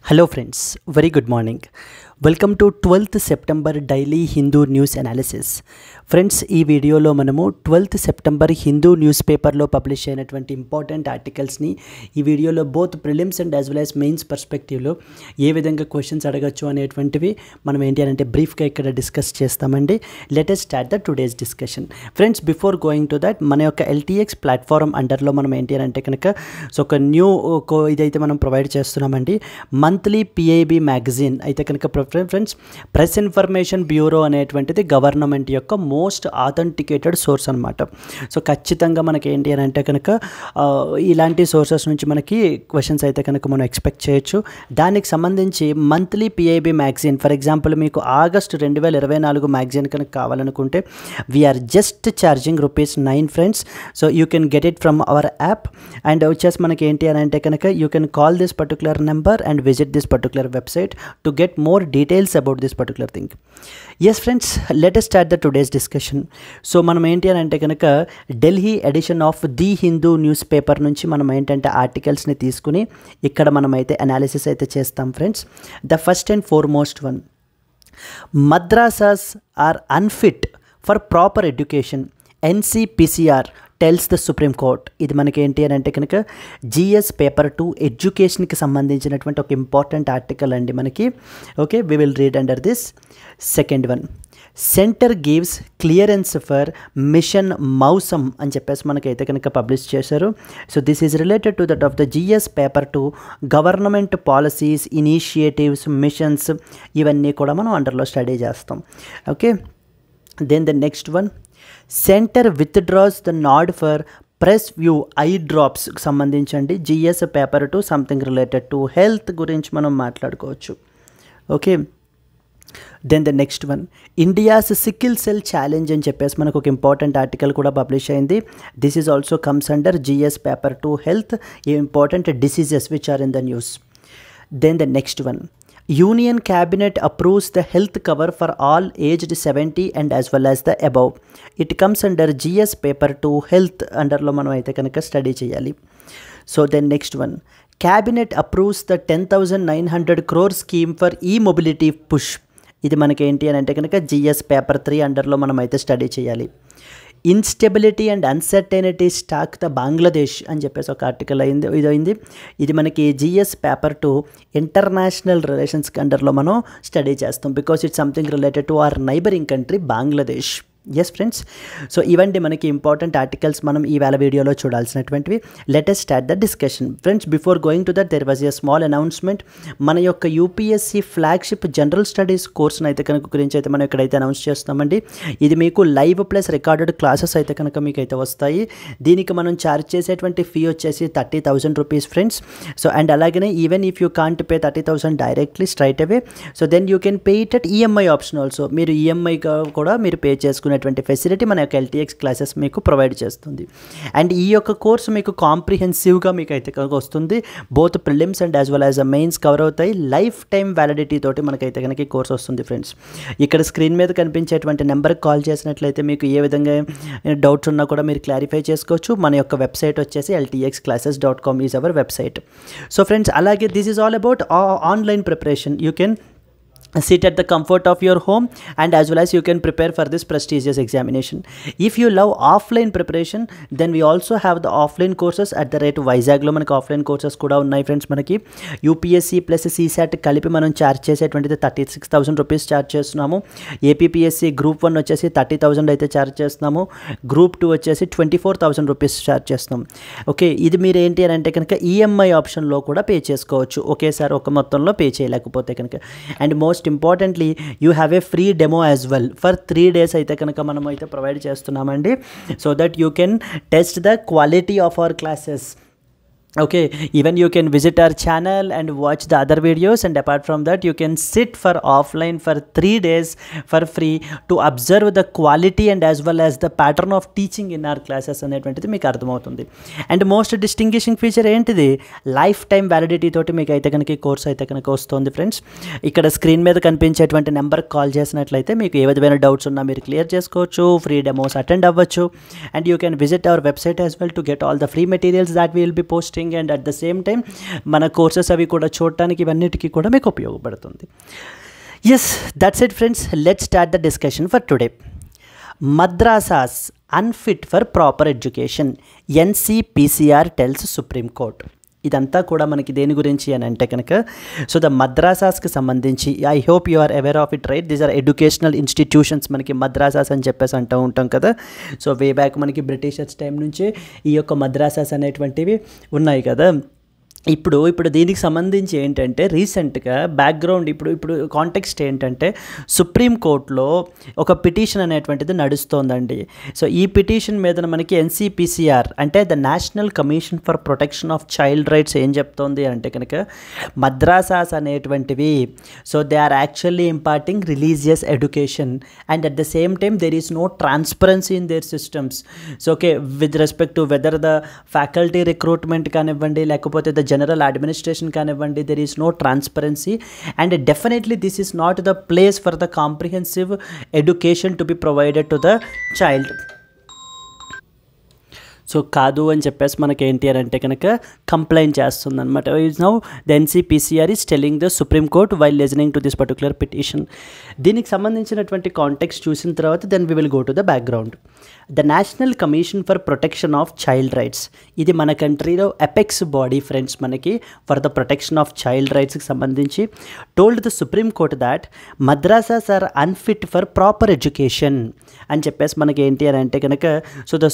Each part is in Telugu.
Hello friends, very good morning. Welcome to 12th September Daily Hindu News Analysis. Friends ఈ వీడియోలో మనము 12th సెప్టెంబర్ హిందూ న్యూస్ పేపర్లో పబ్లిష్ అయినటువంటి ఇంపార్టెంట్ ఆర్టికల్స్ని ఈ వీడియోలో both prelims and as well as mains పర్స్పెక్టివ్లో ఏ విధంగా క్వశ్చన్స్ అడగచ్చు అనేటువంటివి మనం ఏంటి అంటే బ్రీఫ్గా ఇక్కడ డిస్కస్ చేస్తామండి. Let us start the today's discussion. Friends before going to that మన యొక్క ఎల్టీఎక్స్ ప్లాట్ఫామ్ అండర్లో మనం ఏంటి అంటే కనుక ఒక న్యూ ఇదైతే మనం ప్రొవైడ్ చేస్తున్నామండి. మంత్లీ పిఐబి మ్యాగజైన్ అయితే కనుక ఫ్రెండ్స్ ప్రెస్ ఇన్ఫర్మేషన్ బ్యూరో అనేటువంటిది గవర్నమెంట్ యొక్క మోస్ట్ ఆథెంటికేటెడ్ సోర్స్ అనమాట. సో ఖచ్చితంగా మనకి ఏంటి అని అంటే కనుక ఇలాంటి సోర్సెస్ నుంచి మనకి క్వశ్చన్స్ అయితే కనుక మనం ఎక్స్పెక్ట్ చేయొచ్చు. దానికి సంబంధించి monthly PIB magazine for example మీకు ఆగస్ట్ 2024 మ్యాగజైన్ కనుక కావాలనుకుంటే we're just charging ₹9 friends. So you can get it from our app and వచ్చేసి మనకి ఏంటి అని అంటే కనుక you can call this particular number and visit this particular website to get more details about this particular thing. Yes friends, let us start the today's discussion. So మనం ఏంటి అని అంటే కనుక Delhi edition of the Hindu newspaper నుంచి మనం ఏంటంటే ఆర్టికల్స్ని తీసుకుని ఇక్కడ మనం అయితే అనాలిసిస్ అయితే చేస్తాం friends. The first and foremost one, madrasas are unfit for proper education, NCPCR tells the supreme court. ఇది మనకి ఏంటి అని అంటే కనుక జిఎస్ పేపర్ 2 ఎడ్యుకేషన్కి సంబంధించినటువంటి ఒక ఇంపార్టెంట్ ఆర్టికల్ అండి మనకి. Okay, we will read under this. Second one, centre gives clearance for mission Mausam అని చెప్పేసి మనకైతే కనుక పబ్లిష్ చేశారు. So this is related to that of the GS paper 2 government policies, initiatives, missions ఇవన్నీ కూడా మనం అండర్లో స్టడీ చేస్తాం. Okay, then the next one, centre withdraws the nod for PresVu eye డ్రాప్స్కి సంబంధించండి GS paper 2 something related to health గురించి మనం మాట్లాడుకోవచ్చు. Okay, then the next one, India's sickle cell challenge అని చెప్పేసి మనకు ఒక ఇంపార్టెంట్ ఆర్టికల్ కూడా పబ్లిష్ అయింది. This is also comes under GS paper 2 health, important diseases which are in the news. Then the next one, Union Cabinet approves the health cover for all aged 70 and as well as the above. It comes under GS paper 2 health underlo manam aithe kanaka study cheyali. So then next one, Cabinet approves the 10,900 crore scheme for e-mobility push. ఇది మనకి ఏంటి అని అంటే కనుక GS paper 3 అండర్లో మనం అయితే స్టడీ చేయాలి. Instability and uncertainty stalk the Bangladesh అని చెప్పేసి ఒక ఆర్టికల్ అయింది. ఇది మనకి జిఎస్ పేపర్ 2 ఇంటర్నేషనల్ రిలేషన్స్ అండర్లో మనం స్టడీ చేస్తాం because it's something related to our neighbouring country Bangladesh. Yes friends, so ఇవండి మనకి ఇంపార్టెంట్ ఆర్టికల్స్ మనం ఈవేళ వీడియోలో చూడాల్సినటువంటివి. Let us start the discussion. Friends before going to that there was a small announcement. మన యొక్క యూపీఎస్సీ ఫ్లాగ్షిప్ జనరల్ స్టడీస్ కోర్స్ని అయితే కనుక గురించి అయితే మనం ఇక్కడైతే అనౌన్స్ చేస్తామండి. ఇది మీకు లైవ్ ప్లస్ రికార్డెడ్ క్లాసెస్ అయితే కనుక మీకు అయితే వస్తాయి. దీనికి మనం ఛార్జ్ చేసేటువంటి ఫీ వచ్చేసి ₹30,000 ఫ్రెండ్స్. సో అండ్ అలాగనే even if you can't pay 30,000 directly straight away, so then you can pay it at EMI option also. మీరు ఈఎంఐ కూడా మీరు పే చేసుకునే ఫెసిలిటీ మన యొక్క ఎల్టీఎక్స్ క్లాసెస్ మీకు ప్రొవైడ్ చేస్తుంది. అండ్ ఈ యొక్క కోర్సు మీకు కాంప్రిహెన్సివ్గా మీకు అయితే కనుక వస్తుంది. Both prelims and as well as mains cover అవుతాయి. లైఫ్ టైం వ్యాలిడిటీ తోటి మనకైతే కనుక ఈ కోర్స్ వస్తుంది ఫ్రెండ్స్. ఇక్కడ స్క్రీన్ మీద కనిపించేటువంటి నెంబర్కి కాల్ చేసినట్లయితే మీకు ఏ విధంగా డౌట్స్ ఉన్నా కూడా మీరు క్లారిఫై చేసుకోవచ్చు. మన యొక్క వెబ్సైట్ వచ్చేసి ltxclasses.com is our website. So friends అలాగే this is all about online preparation. You can sit at the comfort of your home and as well as you can prepare for this prestigious examination. If you love offline preparation, then we also have the offline courses at the rate Vizag lo manaki offline courses kuda unnai friends. Manaki UPSC plus CSAT కలిపి మనం చార్జ్ చేసేటువంటిది ₹36,000 చార్జ్ చేస్తున్నాము. ఏపీపీఎస్సీ గ్రూప్ 1 వచ్చేసి 30,000 అయితే చార్జ్ చేస్తున్నాము. గ్రూప్ 2 వచ్చేసి ₹24,000 చార్జ్ చేస్తున్నాం. ఓకే, ఇది మీరు ఏంటి అని అంటే కనుక ఈఎంఐ ఆప్షన్లో కూడా పే చేసుకోవచ్చు ఒకేసారి ఒక మొత్తంలో పే చేయలేకపోతే కనుక. And most importantly you have a free demo as well for 3 days అయితే కనుక మనం అయితే ప్రొవైడ్ చేస్తున్నామండి. So that you can test the quality of our classes. Okay, even you can visit our channel and watch the other videos, and apart from that you can sit for offline for 3 days for free to observe the quality and as well as the pattern of teaching in our classes అనేటువంటిది మీకు అర్థమవుతుంది. అండ్ మోస్ట్ డిస్టింగ్విషింగ్ ఫీచర్ ఏంటిది, లైఫ్ టైం వ్యాలిడిటీ తోటి మీకు అయితే కనుక ఈ కోర్స్ అయితే కనుక వస్తుంది ఫ్రెండ్స్. ఇక్కడ స్క్రీన్ మీద కనిపించేటువంటి నెంబర్కి కాల్ చేసినట్లయితే మీకు ఏ విధమైన డౌట్స్ ఉన్నా మీరు క్లియర్ చేసుకోవచ్చు, ఫ్రీ డెమోస్ అటెండ్ అవ్వచ్చు. And you can visit our website as well to get all the free materials that we will be posting. Interesting and at the same time మన కోర్సెస్ అవి కూడా చూడటానికి ఇవన్నిటికీ కూడా మీకు ఉపయోగపడుతుంది. Yes, that's it friends, let's start the discussion for today. Madrasas unfit for proper education, NCPCR tells supreme court. ఇదంతా కూడా మనకి దేని గురించి అని అంటే కనుక, సో ద మద్రాసాస్కి సంబంధించి, I hope you are aware of it right, these are educational institutions. మనకి మద్రాసాస్ అని చెప్పేసి అంటూ ఉంటాం కదా. సో వే బ్యాక్ మనకి బ్రిటిషర్స్ టైం నుంచే ఈ యొక్క మద్రాసాస్ అనేటువంటివి ఉన్నాయి కదా. ఇప్పుడు దీనికి సంబంధించి ఏంటంటే రీసెంట్గా బ్యాక్గ్రౌండ్ ఇప్పుడు కాంటెక్స్ట్ ఏంటంటే, సుప్రీంకోర్టులో ఒక పిటిషన్ అనేటువంటిది నడుస్తోందండి. సో ఈ పిటిషన్ మీద మనకి ఎన్సిపిసిఆర్ అంటే the national commission for protection of child Rights ఏం చెప్తోంది అంటే కనుక, మద్రాసాస్ అనేటువంటివి so they are actually imparting religious education and at the same time there is no transparency in their systems. So okay, with respect to whether the faculty recruitment కానివ్వండి, లేకపోతే ద general administration కానివ్వండి, there is no transparency and definitely this is not the place for the comprehensive education to be provided to the child. So కాదు అని చెప్పేసి మనకి ఏంటి అని అంటే కనుక కంప్లైంట్ చేస్తుంది అనమాట. Is now the NCPCR is telling the supreme court while listening to this particular petition. దీనికి సంబంధించినటువంటి కాంటెక్స్ట్ చూసిన తర్వాత then we will go to the background. The national commission for protection of child rights, ఇది మన కంట్రీలో అపెక్స్ బాడీ ఫ్రెండ్స్ మనకి for the protection of child రైట్స్కి సంబంధించి told the supreme court that madrasas are unfit for proper education అని చెప్పేసి మనకి ఏంటి అని అంటే కనుక, so the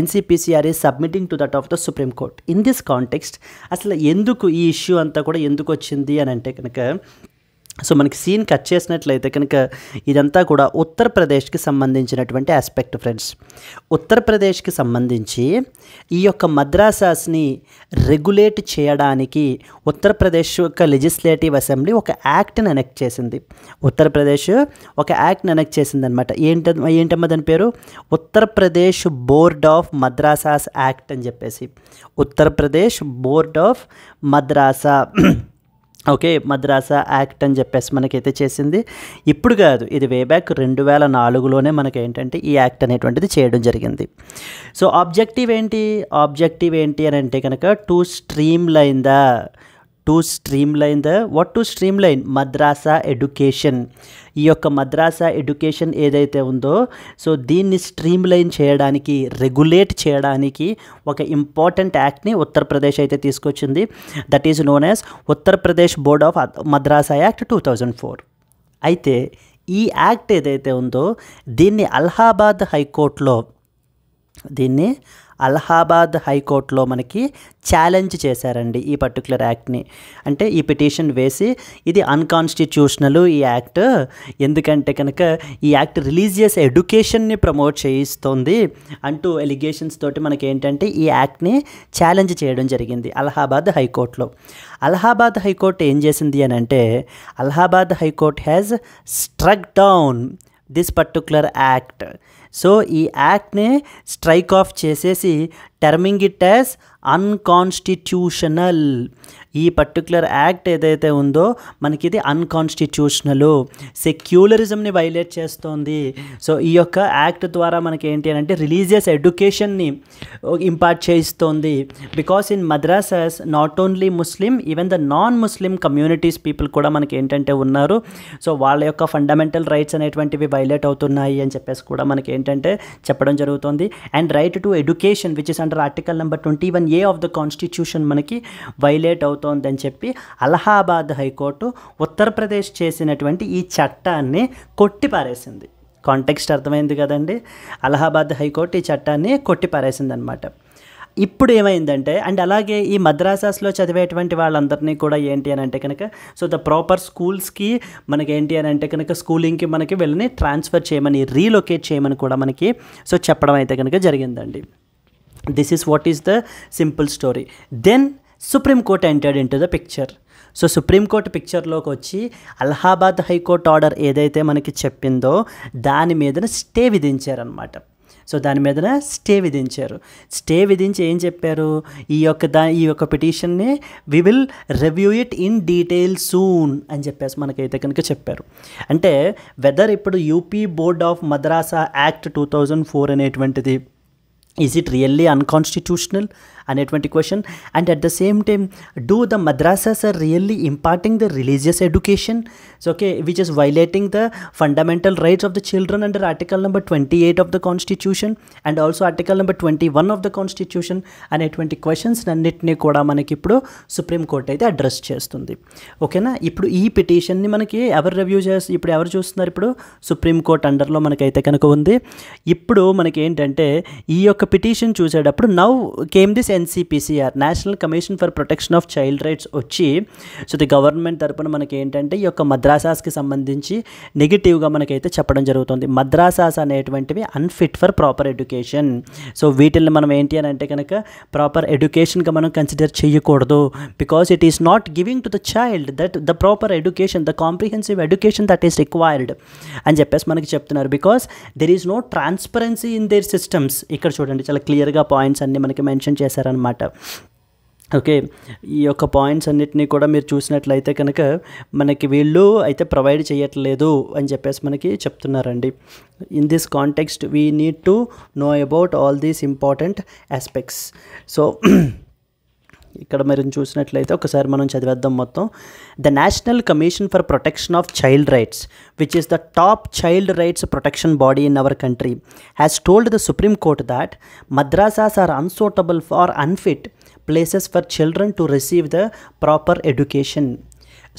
NCPCR is submitting to that of the supreme court. In this context అసలు ఎందుకు ఈ ఇష్యూ అంతా కూడా ఎందుకు వచ్చింది అని అంటే కనుక, సో మనకి సీన్ కట్ చేసినట్లయితే కనుక ఇదంతా కూడా ఉత్తరప్రదేశ్కి సంబంధించినటువంటి ఆస్పెక్ట్ ఫ్రెండ్స్. ఉత్తరప్రదేశ్కి సంబంధించి ఈ యొక్క మద్రాసాస్ని రెగ్యులేట్ చేయడానికి ఉత్తరప్రదేశ్ యొక్క లెజిస్లేటివ్ అసెంబ్లీ ఒక యాక్ట్ని ఎనెక్ట్ చేసింది. ఉత్తరప్రదేశ్ ఒక యాక్ట్ని ఎనెక్ట్ చేసింది అనమాట. ఏంటమ్మా దాని పేరు? Uttar Pradesh board of madrasas act అని చెప్పేసి, Uttar Pradesh board of madrasa okay madrasa act అని చెప్పేసి మనకైతే చేసింది. ఇప్పుడు కాదు, ఇది వే బ్యాక్ 2004లోనే మనకి ఏంటంటే ఈ యాక్ట్ అనేటువంటిది చేయడం జరిగింది. సో ఆబ్జెక్టివ్ ఏంటి అని అంటే కనుక, టు స్ట్రీమ్ లైన్ మద్రాసా ఎడ్యుకేషన్. ఈ యొక్క మద్రాసా ఎడ్యుకేషన్ ఏదైతే ఉందో, సో దీన్ని స్ట్రీమ్ లైన్ చేయడానికి, రెగ్యులేట్ చేయడానికి ఒక ఇంపార్టెంట్ యాక్ట్ని ఉత్తరప్రదేశ్ అయితే తీసుకొచ్చింది. That is known as Uttar Pradesh board of madrasa act 2004. అయితే ఈ యాక్ట్ ఏదైతే ఉందో దీన్ని అలహాబాద్ హైకోర్టులో మనకి ఛాలెంజ్ చేశారండి ఈ పర్టికులర్ యాక్ట్ని. అంటే ఈ పిటిషన్ వేసి ఇది అన్కాన్స్టిట్యూషనల్ ఈ యాక్ట్, ఎందుకంటే కనుక ఈ యాక్ట్ రిలీజియస్ ఎడ్యుకేషన్ని ప్రమోట్ చేయిస్తుంది అంటూ ఎలిగేషన్స్ తోటి మనకి ఏంటంటే ఈ యాక్ట్ని ఛాలెంజ్ చేయడం జరిగింది అలహాబాద్ హైకోర్టులో. అలహాబాద్ హైకోర్టు ఏం చేసింది అని అంటే, Allahabad high court has struck down this particular act. So ఈ యాక్ట్ని స్ట్రైక్ ఆఫ్ చేసేసి టర్మింగ్ ఇట్ యాజ్ అన్కాన్స్టిట్యూషనల్. ఈ పర్టికులర్ యాక్ట్ ఏదైతే ఉందో మనకి ఇది అన్కాన్స్టిట్యూషనల్, సెక్యులరిజంని వైలేట్ చేస్తోంది. సో ఈ యొక్క యాక్ట్ ద్వారా మనకి ఏంటి అని అంటే రిలీజియస్ ఎడ్యుకేషన్ని ఇంపార్ట్ చేయిస్తోంది. Because in madrasas not only Muslim, even the non Muslim communities people కూడా మనకి ఏంటంటే ఉన్నారు. సో వాళ్ళ యొక్క ఫండమెంటల్ రైట్స్ అనేటువంటివి వైలేట్ అవుతున్నాయి అని చెప్పేసి కూడా మనకి ఏంటంటే చెప్పడం జరుగుతుంది. And right to education which is under article number 21A of the constitution మనకి వైలేట్ అవుతోందని చెప్పి అలహాబాద్ హైకోర్టు ఉత్తరప్రదేశ్ చేసినటువంటి ఈ చట్టాన్ని కొట్టిపారేసింది. కాంటెక్స్ట్ అర్థమైంది కదండి. అలహాబాద్ హైకోర్టు ఈ చట్టాన్ని కొట్టిపారేసింది అనమాట. ఇప్పుడు ఏమైందంటే, అండ్ అలాగే ఈ మద్రాసాస్లో చదివేటువంటి వాళ్ళందరినీ కూడా ఏంటి అని అంటే కనుక, సో ద ప్రాపర్ స్కూల్స్కి మనకి ఏంటి అని అంటే కనుక స్కూలింగ్కి మనకి వీళ్ళని ట్రాన్స్ఫర్ చేయమని, రీలొకేట్ చేయమని కూడా మనకి సో చెప్పడం అయితే కనుక జరిగిందండి. This is what is the simple story. Then supreme court entered into the picture. So supreme court పిక్చర్లోకి వచ్చి అలహాబాద్ హైకోర్టు ఆర్డర్ ఏదైతే మనకి చెప్పిందో దాని మీదన స్టే విధించారనమాట. సో దాని మీదన స్టే విధించి ఏం చెప్పారు, ఈ యొక్క పిటిషన్ని we will review it in detail soon అని చెప్పేసి మనకైతే కనుక చెప్పారు. అంటే వెదర్ ఇప్పుడు UP board of madrasa act 2004 అనేటువంటిది ఈజ్ ఇట్ రియల్లీ అన్కాన్స్టిట్యూషనల్ అనేటువంటి question. And at the same time, do the madrasas are really imparting the religious education, so okay, which is violating the fundamental rights of the children under article number 28 of the constitution and also article number 21 of the constitution అనేటువంటి క్వశ్చన్స్ అన్నిటినీ కూడా మనకి ఇప్పుడు సుప్రీంకోర్టు అయితే అడ్రస్ చేస్తుంది. ఓకేనా, ఇప్పుడు ఈ పిటిషన్ని మనకి ఎవరు రివ్యూ చేసి ఇప్పుడు ఎవరు చూస్తున్నారు, ఇప్పుడు సుప్రీంకోర్టు అండర్లో మనకైతే కనుక ఉంది. ఇప్పుడు మనకి ఏంటంటే ఈ యొక్క పిటిషన్ చూసేటప్పుడు now came this NCPCR, national commission for protection of child rights వచ్చి, సో ది గవర్నమెంట్ తరపున మనకి ఏంటంటే ఈ యొక్క మద్రాసాస్కి సంబంధించి నెగిటివ్గా మనకైతే చెప్పడం జరుగుతుంది. మద్రాసాస్ అనేటువంటివి unfit for proper education. So వీటిని మనం ఏంటి అని అంటే కనుక ప్రాపర్ ఎడ్యుకేషన్గా మనం కన్సిడర్ చేయకూడదు, because it is not giving to the child that the proper education, the comprehensive education that is required అని చెప్పేసి మనకి చెప్తున్నారు. Because there is no transparency in their systems. ఇక్కడ చూడండి చాలా క్లియర్గా పాయింట్స్ అన్నీ మనకి మెన్షన్ చేశారనమాట. ఓకే, ఈ యొక్క పాయింట్స్ అన్నిటినీ కూడా మీరు చూసినట్లయితే కనుక మనకి వీళ్ళు అయితే ప్రొవైడ్ చేయట్లేదు అని చెప్పేసి మనకి చెప్తున్నారండి. In this context we need to know about all these important aspects. So ఇక్కడ మీరు చూసినట్లయితే ఒకసారి మనం చదివేద్దాం మొత్తం. The national commission for protection of child rights, which is the top child rights protection body in our country, has told the supreme court that madrasas are unsuitable for unfit places for children to receive the proper education.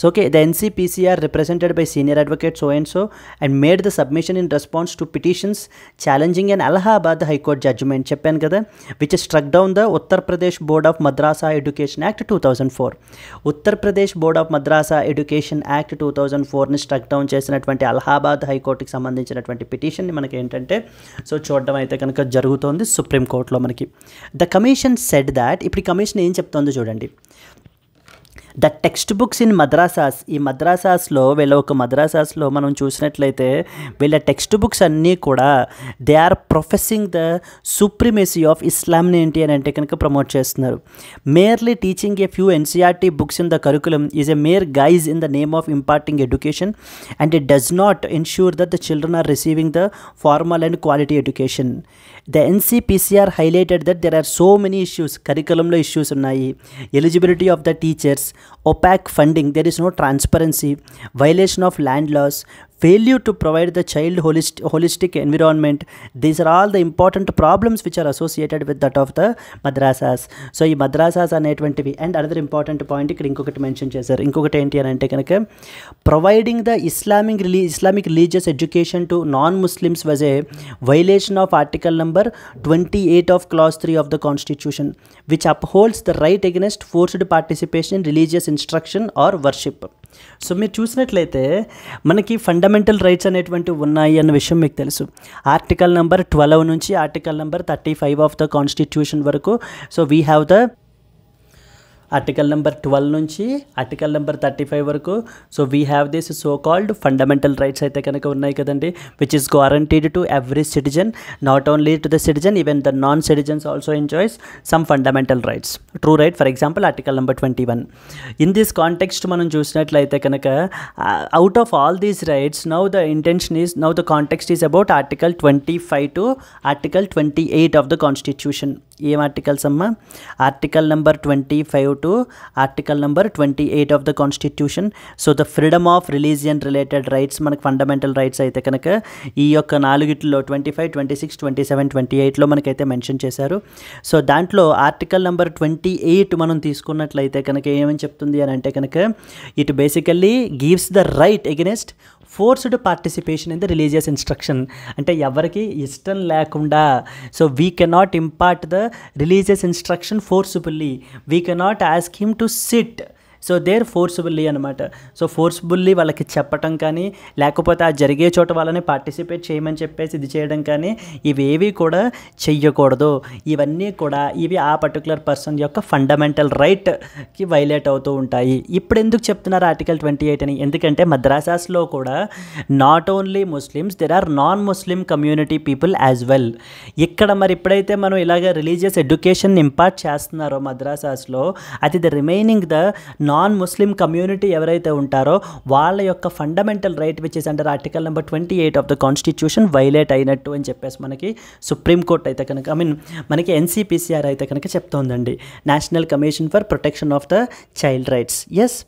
So okay, the NCPCR represented by senior advocate so and so and made the submission in response to petitions challenging an Allahabad High Court judgment చెప్పాను కదా, which struck down the Uttar Pradesh Board of Madrasa Education Act 2004. Uttar Pradesh board of madrasa education act 2004ని స్ట్రక్ డౌన్ చేసినటువంటి అలహాబాద్ హైకోర్టుకి సంబంధించినటువంటి పిటిషన్ని మనకి ఏంటంటే సో చూడడం అయితే కనుక జరుగుతోంది సుప్రీంకోర్టులో మనకి. ద కమిషన్ సెడ్ దాట్, ఇప్పుడు ఈ కమిషన్ ఏం చెప్తోందో చూడండి. ద టెక్స్ట్ బుక్స్ ఇన్ మద్రాసాస్, ఈ మద్రాసాస్లో మద్రాసాస్లో మనం చూసినట్లయితే వీళ్ళ టెక్స్ట్ బుక్స్ అన్నీ కూడా they are professing the supremacy of ఇస్లాంని ఏంటి అని అంటే కనుక ప్రమోట్ చేస్తున్నారు. Merely teaching a few NCERT books in the curriculum is a mere guise in the name of imparting education and it does not ensure that the children are receiving the formal and quality education. The NCPCR highlighted that there are so many issues, కరికులంలో ఇష్యూస్ ఉన్నాయి, eligibility of the teachers, opaque funding, there is no transparency, violation of land laws, failure to provide the child holistic environment. These are all the important problems which are associated with that of the madrasas. So ఈ madrasas అనేటువంటివి. అండ్ అనదర్ ఇంపార్టెంట్ పాయింట్ ఇక్కడ ఇంకొకటి మెన్షన్ చేశారు. ఇంకొకటి ఏంటి అని అంటే కనుక providing the Islamic religious education to non Muslims was a violation of article number 28 of clause 3 of the constitution which upholds the right against forced participation in religious instruction or worship. So మీరు చూసినట్లయితే మనకి ఫండమెంటల్ రైట్స్ అనేటువంటివి ఉన్నాయి అన్న విషయం మీకు తెలుసు. ఆర్టికల్ నెంబర్ 12 నుంచి article number 35 of the constitution వరకు. So we have the article number 12 నుంచి ఆర్టికల్ నెంబర్ 35 వరకు. So we have this so called fundamental rights అయితే కనుక ఉన్నాయి కదండి, which is guaranteed to every citizen, not only to the citizen, even the non citizens also enjoys some fundamental rights. True right, for example article number 21. In this context మనం చూసినట్లయితే కనుక out of all these rights now the context is about article 25 to article 28 of the Constitution. ఏం ఆర్టికల్స్ అమ్మా? Article number 25 to article number 28 of the Constitution. So the freedom of religion related rights మనకు ఫండమెంటల్ రైట్స్ అయితే కనుక ఈ యొక్క 4 25, 26, 27, 28లో మనకైతే మెన్షన్ చేశారు. సో దాంట్లో ఆర్టికల్ నెంబర్ 28 మనం తీసుకున్నట్లయితే కనుక ఏమని చెప్తుంది అని అంటే కనుక it basically gives the right against forced participation in the religious instruction. అంటే ఎవరికి ఇష్టం లేకుండా, so we cannot impart the religious instruction forcefully, we cannot ask him to sit. So there forcefully అనమాట. సో ఫోర్స్ఫుల్లీ వాళ్ళకి చెప్పటం కానీ లేకపోతే ఆ జరిగే చోట వాళ్ళని పార్టిసిపేట్ చేయమని చెప్పేసి ఇది చేయడం కానీ ఇవేవి కూడా చెయ్యకూడదు. ఇవన్నీ కూడా ఇవి ఆ పర్టికులర్ పర్సన్ యొక్క ఫండమెంటల్ రైట్కి వైలేట్ అవుతూ ఉంటాయి. ఇప్పుడు ఎందుకు చెప్తున్నారు ఆర్టికల్ 28 అని? ఎందుకంటే మద్రాసాస్లో కూడా not only Muslims, there are non Muslim community people as well. ఇక్కడ మరి ఎప్పుడైతే మనం ఇలాగ రిలీజియస్ ఎడ్యుకేషన్ ఇంపార్ట్ చేస్తున్నారో మద్రాసాస్లో, అది the remaining the non Muslim community ఎవరైతే ఉంటారో వాళ్ళ యొక్క fundamental right which is under article number 28 of the constitution violate అయినట్టు అని చెప్పేసి మనకి సుప్రీంకోర్టు అయితే కనుక మనకి ఎన్సీపీసీఆర్ అయితే కనుక చెప్తోందండి, national commission for protection of the child rights. Yes.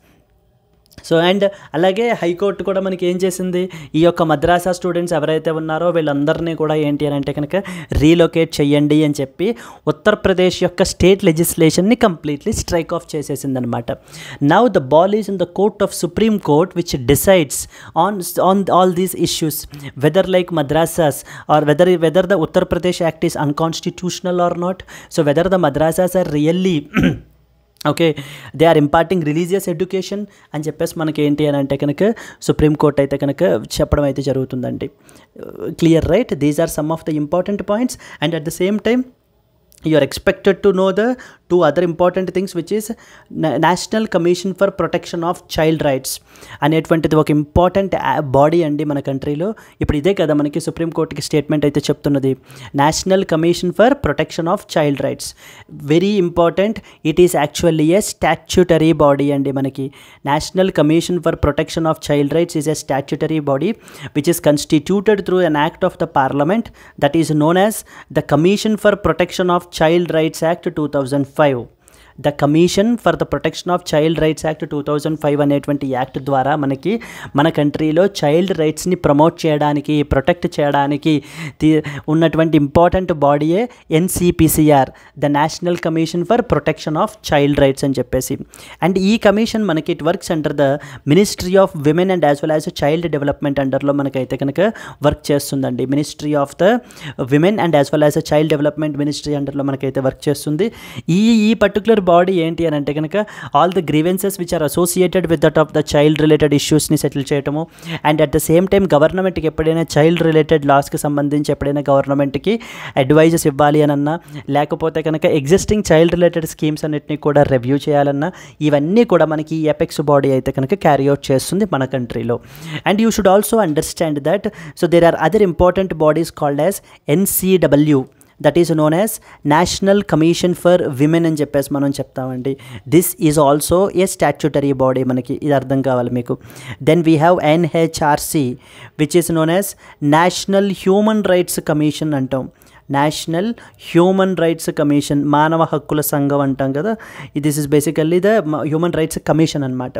So and అలాగే హైకోర్టు కూడా మనకి ఏం చేసింది, ఈ యొక్క మద్రాసా స్టూడెంట్స్ ఎవరైతే ఉన్నారో వీళ్ళందరినీ కూడా ఏంటి అని అంటే కనుక రీలొకేట్ చేయండి అని చెప్పి ఉత్తరప్రదేశ్ యొక్క స్టేట్ లెజిస్లేషన్ని కంప్లీట్లీ స్ట్రైక్ ఆఫ్ చేసేసింది అనమాట. Now the ball is in the court of supreme court which decides on all these issues, weather like madrasas or whether the Uttar Pradesh Act is unconstitutional or not. So whether the madrasas are really okay they are imparting religious education అని చెప్పేసి మనకి ఏంటి అని అంటే కనుక సుప్రీంకోర్టు అయితే కనుక చెప్పడం అయితే జరుగుతుందండి. Clear, right? These are some of the important points and at the same time you are expected to know the two other important things which is National Commission for Protection of Child Rights అనేటువంటిది ఒక ఇంపార్టెంట్ బాడీ అండి మన కంట్రీలో. ఇప్పుడు ఇదే కదా మనకి సుప్రీంకోర్టుకి స్టేట్మెంట్ అయితే చెప్తున్నది, national commission for protection of child rights. Very important, it is actually A statutory body అండి. మనకి National commission for protection of child rights is a statutory body which is constituted through an act of the parliament that is known as the Commission for Protection of Child Rights Act 2005. The commission for the protection of child rights act 2005 అనేటువంటి యాక్ట్ ద్వారా మనకి మన కంట్రీలో చైల్డ్ రైట్స్ని ప్రమోట్ చేయడానికి, ప్రొటెక్ట్ చేయడానికి ఉన్నటువంటి ఇంపార్టెంట్ బాడీయే NCPCR, the national commission for protection of child rights అని చెప్పేసి. అండ్ ఈ కమిషన్ మనకి it works under the ministry of women and as well as child development అండర్లో మనకైతే కనుక వర్క్ చేస్తుందండి. Ministry of the women and as well as child development ministry అండర్లో మనకైతే వర్క్ చేస్తుంది. ఈ పర్టికులర్ బాడీ ఏంటి అని అంటే కనుక all the grievances which are associated with that of the child related ఇష్యూస్ని సెటిల్ చేయటము and at the same time గవర్నమెంట్కి ఎప్పుడైనా చైల్డ్ రిలేటెడ్ లాస్కి సంబంధించి ఎప్పుడైనా గవర్నమెంట్కి అడ్వైజెస్ ఇవ్వాలి అనన్నా, లేకపోతే కనుక ఎగ్జిస్టింగ్ చైల్డ్ రిలేటెడ్ స్కీమ్స్ అన్నిటినీ కూడా రివ్యూ చేయాలన్నా, ఇవన్నీ కూడా మనకి ఈ ఎపెక్స్ బాడీ అయితే కనుక క్యారీ అవుట్ చేస్తుంది మన కంట్రీలో. And you should also understand that so there are other important bodies called as NCW, that is known as National commission for Women అని చెప్పేసి మనం చెప్తామండి. This is also a statutory body, మనకి ఇది అర్థం కావాలి మీకు. Then we have NHRC which is known as National Human Rights Commission అంటాం. నేషనల్ హ్యూమన్ రైట్స్ కమిషన్, మానవ హక్కుల సంఘం అంటాం కదా, this is basically the human Rights commission అనమాట.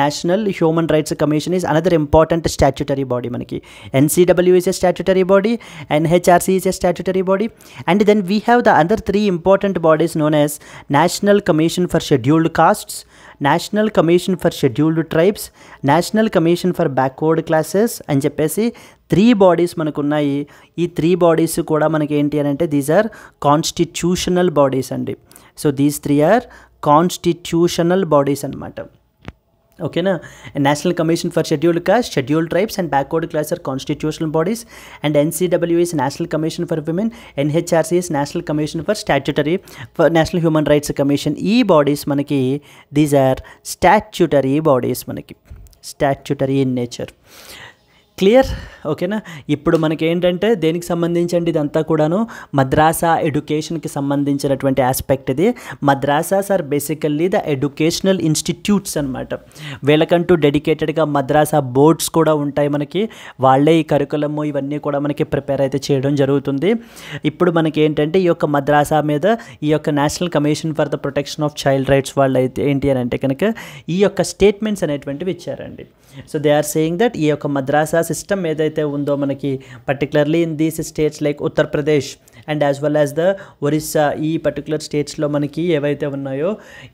National Human Rights Commission is another important statutory body మనకి. NCW is a statutory body, NHRC is a statutory body, and then we have the other 3 important bodies known as National commission for Scheduled Castes, National commission for Scheduled Tribes, National commission for Backward Classes అని చెప్పేసి 3 బాడీస్ మనకు ఉన్నాయి. ఈ 3 బాడీస్ కూడా మనకి ఏంటి అని అంటే దీస్ ఆర్ కాన్స్టిట్యూషనల్ బాడీస్ అండి. So these 3 are constitutional bodies అనమాట. ఓకేనా? National commission for Scheduled Caste, Scheduled Tribes and Backward Class are constitutional bodies, and NCW is National commission for Women, NHRC is National commission for statutory for National Human Rights Commission. ఈ బాడీస్ మనకి దీస్ ఆర్ స్టాచ్యుటరీ బాడీస్, మనకి స్టాచ్యుటరీ ఇన్ నేచర్. క్లియర్? ఓకేనా? ఇప్పుడు మనకి ఏంటంటే దేనికి సంబంధించండి ఇదంతా కూడాను మద్రాసా ఎడ్యుకేషన్కి సంబంధించినటువంటి ఆస్పెక్ట్ ఇది. Madrasas are basically the educational institutes అనమాట. వీళ్ళకంటూ డెడికేటెడ్గా మద్రాసా బోర్డ్స్ కూడా ఉంటాయి మనకి. వాళ్ళే ఈ కరికులము ఇవన్నీ కూడా మనకి ప్రిపేర్ అయితే చేయడం జరుగుతుంది. ఇప్పుడు మనకి ఏంటంటే ఈ యొక్క మద్రాసా మీద ఈ యొక్క national commission for the protection of child rights వాళ్ళు అయితే ఏంటి అని అంటే కనుక ఈ యొక్క స్టేట్మెంట్స్ అనేటువంటివి ఇచ్చారండి. So they are saying that ఈ యొక్క మద్రాసా సిస్టమ్ ఏదైతే ఉందో మనకి particularly in these states like Uttar Pradesh and as well as the Orissa, ఈ పర్టికులర్ స్టేట్స్లో మనకి ఏవైతే ఉన్నాయో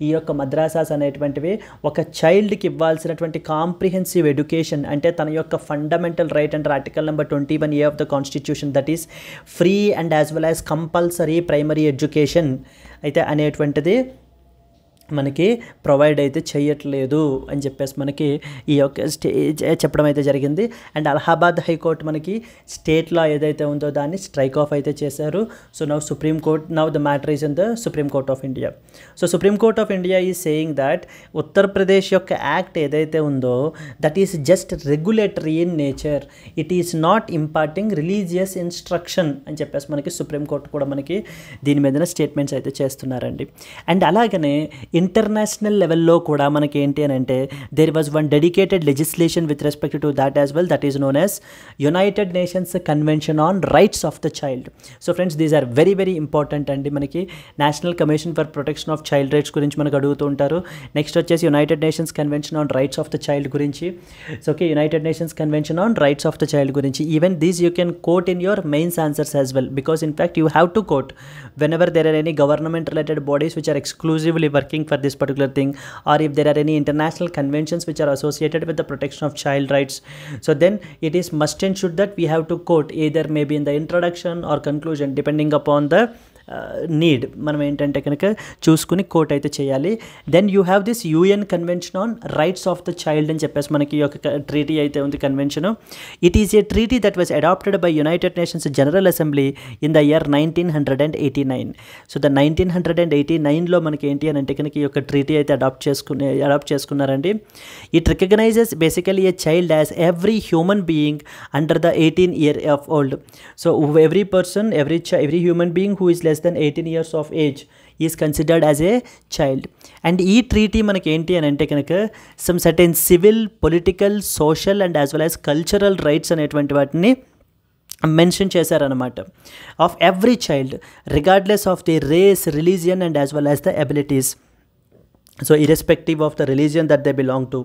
ఈ యొక్క మద్రాసాస్ అనేటువంటివి ఒక చైల్డ్కి ఇవ్వాల్సినటువంటి కాంప్రిహెన్సివ్ ఎడ్యుకేషన్, అంటే తన యొక్క fundamental right under article number 21A of the constitution, that is free and as well as compulsory primary education అయితే అనేటువంటిది మనకి ప్రొవైడ్ అయితే చేయట్లేదు అని చెప్పేసి మనకి ఈ యొక్క చెప్పడం అయితే జరిగింది. అండ్ అలహాబాద్ హైకోర్టు మనకి స్టేట్ లా ఏదైతే ఉందో దాన్ని స్ట్రైక్ ఆఫ్ అయితే చేశారు. So now supreme court, now the matter is in the supreme court of India. So supreme court of India is saying that Uttar Pradesh యొక్క యాక్ట్ ఏదైతే ఉందో that is just regulatory in nature, it is not imparting religious instruction అని చెప్పేసి మనకి సుప్రీం కోర్టు కూడా మనకి దీని మీద స్టేట్మెంట్స్ అయితే చేస్తున్నారండి. అండ్ అలాగనే ఇంటర్నేషనల్ లెవెల్లో కూడా మనకి ఏంటి అని అంటే there was one dedicated legislation with respect to that as well, that is known as United Nations Convention on Rights of the Child. So friends, these are very very important అండి. మనకి National commission for protection of child Rights గురించి మనకు అడుగుతూ ఉంటారు. నెక్స్ట్ వచ్చేసి United Nations Convention on Rights of the Child గురించి. So okay, United Nations Convention on Rights of the Child గురించి. Even these you can quote in your mains answers as well, because in fact you have to quote whenever there are any government related bodies which are exclusively working for this particular thing, or if there are any international conventions which are associated with the protection of child rights, so then it is must and should that we have to quote either maybe in the introduction or conclusion depending upon the need. మనం ఏంటంటే కనుక చూసుకుని కోట్ అయితే చేయాలి. Then you have this UN Convention on Rights of the Child అని చెప్పేసి మనకి ఈ యొక్క ట్రీటీ అయితే ఉంది, convention. It is a treaty that was adopted by United Nations General Assembly in the year 1989. So the 1989లో మనకి ఏంటి అని అంటే కనుక ఈ యొక్క ట్రీటీ అయితే అడాప్ట్ చేసుకున్నారండి. It recognizes basically a child as every human being under the 18 year of old. So every person, every human being who is less than 18 years of age is considered as a child. And ఈ ట్రీటీ మనకి ఏంటి అని అంటే కనుక some certain civil, political, social and as well as cultural rights అనేటువంటి వాటిని మెన్షన్ చేశారనమాట. Of every child regardless of the race, religion and as well as the abilities. So irrespective of the religion that they belong to,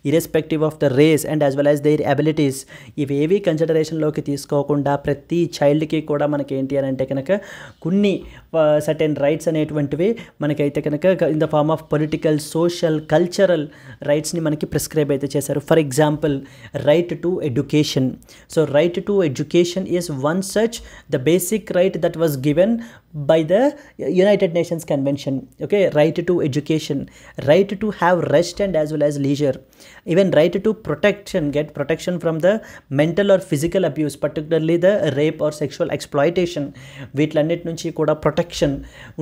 irrespective of the race and as well as their abilities, ఇవేవి కన్సిడరేషన్లోకి తీసుకోకుండా ప్రతి చైల్డ్కి కూడా మనకి ఏంటి అని అంటే కనుక కొన్ని సర్టెన్ రైట్స్ అనేటువంటివి మనకైతే కనుక in the form of political, social, cultural రైట్స్ని మనకి ప్రిస్క్రైబ్ అయితే చేశారు. For example, right to education. So right to education is one such the basic right that was given by the United Nations Convention. Okay, right to education, right to have rest and as well as leisure, even right to get protection from the mental or physical abuse, particularly the rape or sexual exploitation. వీటిలన్నిటి నుంచి కూడా ప్రొటెక్షన్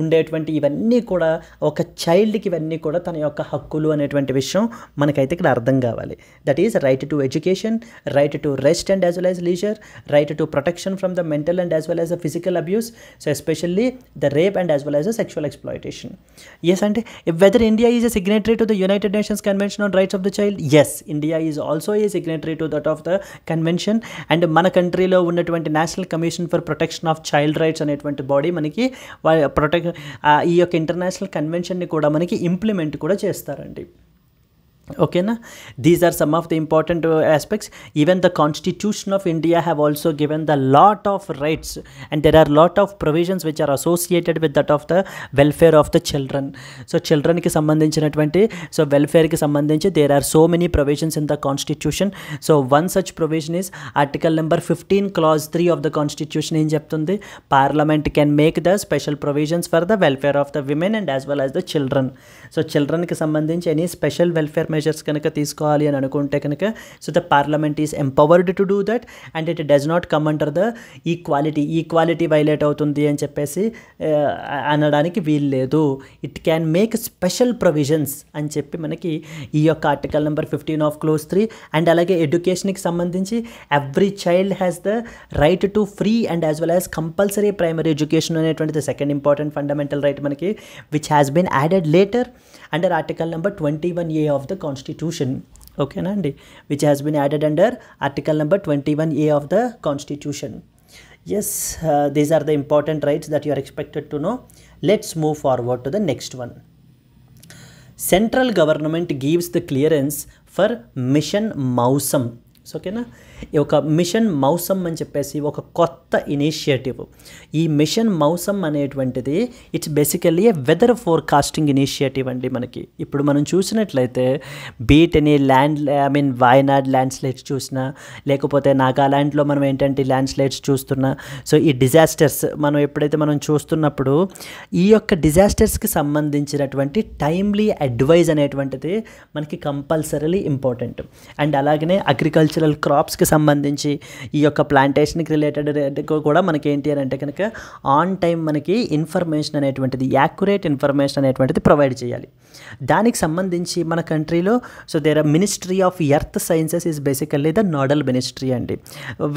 ఉండేటువంటి ఇవన్నీ కూడా ఒక చైల్డ్కి ఇవన్నీ కూడా తన యొక్క హక్కులు అనేటువంటి విషయం మనకైతే ఇక్కడ అర్థం కావాలి. That is right to education, right to rest and as well as leisure, right to protection from the mental and as well as the physical abuse, so especially the rape and as well as the sexual exploitation. Yes, and whether India is a signatory to the United Nations Convention on Rights of the Child, yes, India is also a signatory to that of the convention. And మన కంట్రీలో ఉన్నటువంటి national commission for protection of child rights అనేటువంటి బాడీ మనకి ఈ యొక్క ఇంటర్నేషనల్ కన్వెన్షన్ని కూడా మనకి ఇంప్లిమెంట్ కూడా చేస్తారండి. ఓకేనా, these are some of the important aspects. Even the Constitution of India have also given the lot of rights and there are lot of provisions which are associated with that of the welfare of the children. So చిల్డ్రన్కి సంబంధించినటువంటి వెల్ఫేర్కి సంబంధించి there are so many provisions in the Constitution. So one such provision is article number 15 clause 3 of the Constitution. ఏం చెప్తుంది? Parliament can make the special provisions for the welfare of the women and as well as the children. So చిల్డ్రన్కి సంబంధించి ఎనీ స్పెషల్ వెల్ఫేర్ మెజర్స్ కనుక తీసుకోవాలి అని అనుకుంటే కనుక so the Parliament is empowered to do that and it does not come under the equality violate అవుతుంది అని చెప్పేసి అనడానికి వీలు లేదు. It can make special provisions అని చెప్పి మనకి ఈ యొక్క article number 15 of clause 3. And అలాగే ఎడ్యుకేషన్కి సంబంధించి every child has the right to free and as well as compulsory primary education అనేటువంటి the second important fundamental right మనకి which has been added later under article number 21A of the constitution. ఓకేనా అండి, which has been added under article number 21A of the constitution. Yes, these are the important rights that you are expected to know. Let's move forward to the next one. Central government gives the clearance for Mission Mausam. So ఓకేనా, ఈ ఒక మిషన్ మౌసమ్ అని చెప్పేసి ఒక కొత్త ఇనిషియేటివ్. ఈ మిషన్ మౌసమ్ అనేటువంటిది it's basically a weather forecasting initiative అండి. మనకి ఇప్పుడు మనం చూసినట్లయితే be it any Wayanad landslides చూసినా, లేకపోతే నాగాల్యాండ్లో మనం ఏంటంటే ల్యాండ్ స్లైడ్స్ చూస్తున్నా, సో ఈ డిజాస్టర్స్ మనం ఎప్పుడైతే మనం చూస్తున్నప్పుడు ఈ యొక్క డిజాస్టర్స్కి సంబంధించినటువంటి టైమ్లీ అడ్వైజ్ అనేటువంటిది మనకి కంపల్సరీలీ ఇంపార్టెంట్. అండ్ అలాగనే అగ్రికల్చరల్ క్రాప్స్కి సంబంధించి ఈ యొక్క ప్లాంటేషన్కి రిలేటెడ్ కూడా మనకి ఏంటి అని అంటే కనుక ఆన్ టైం మనకి ఇన్ఫర్మేషన్ అనేటువంటిది, యాక్యురేట్ ఇన్ఫర్మేషన్ అనేటువంటిది ప్రొవైడ్ చేయాలి. దానికి సంబంధించి మన కంట్రీలో so there are Ministry of Earth Sciences is basically the nodal ministry అండి,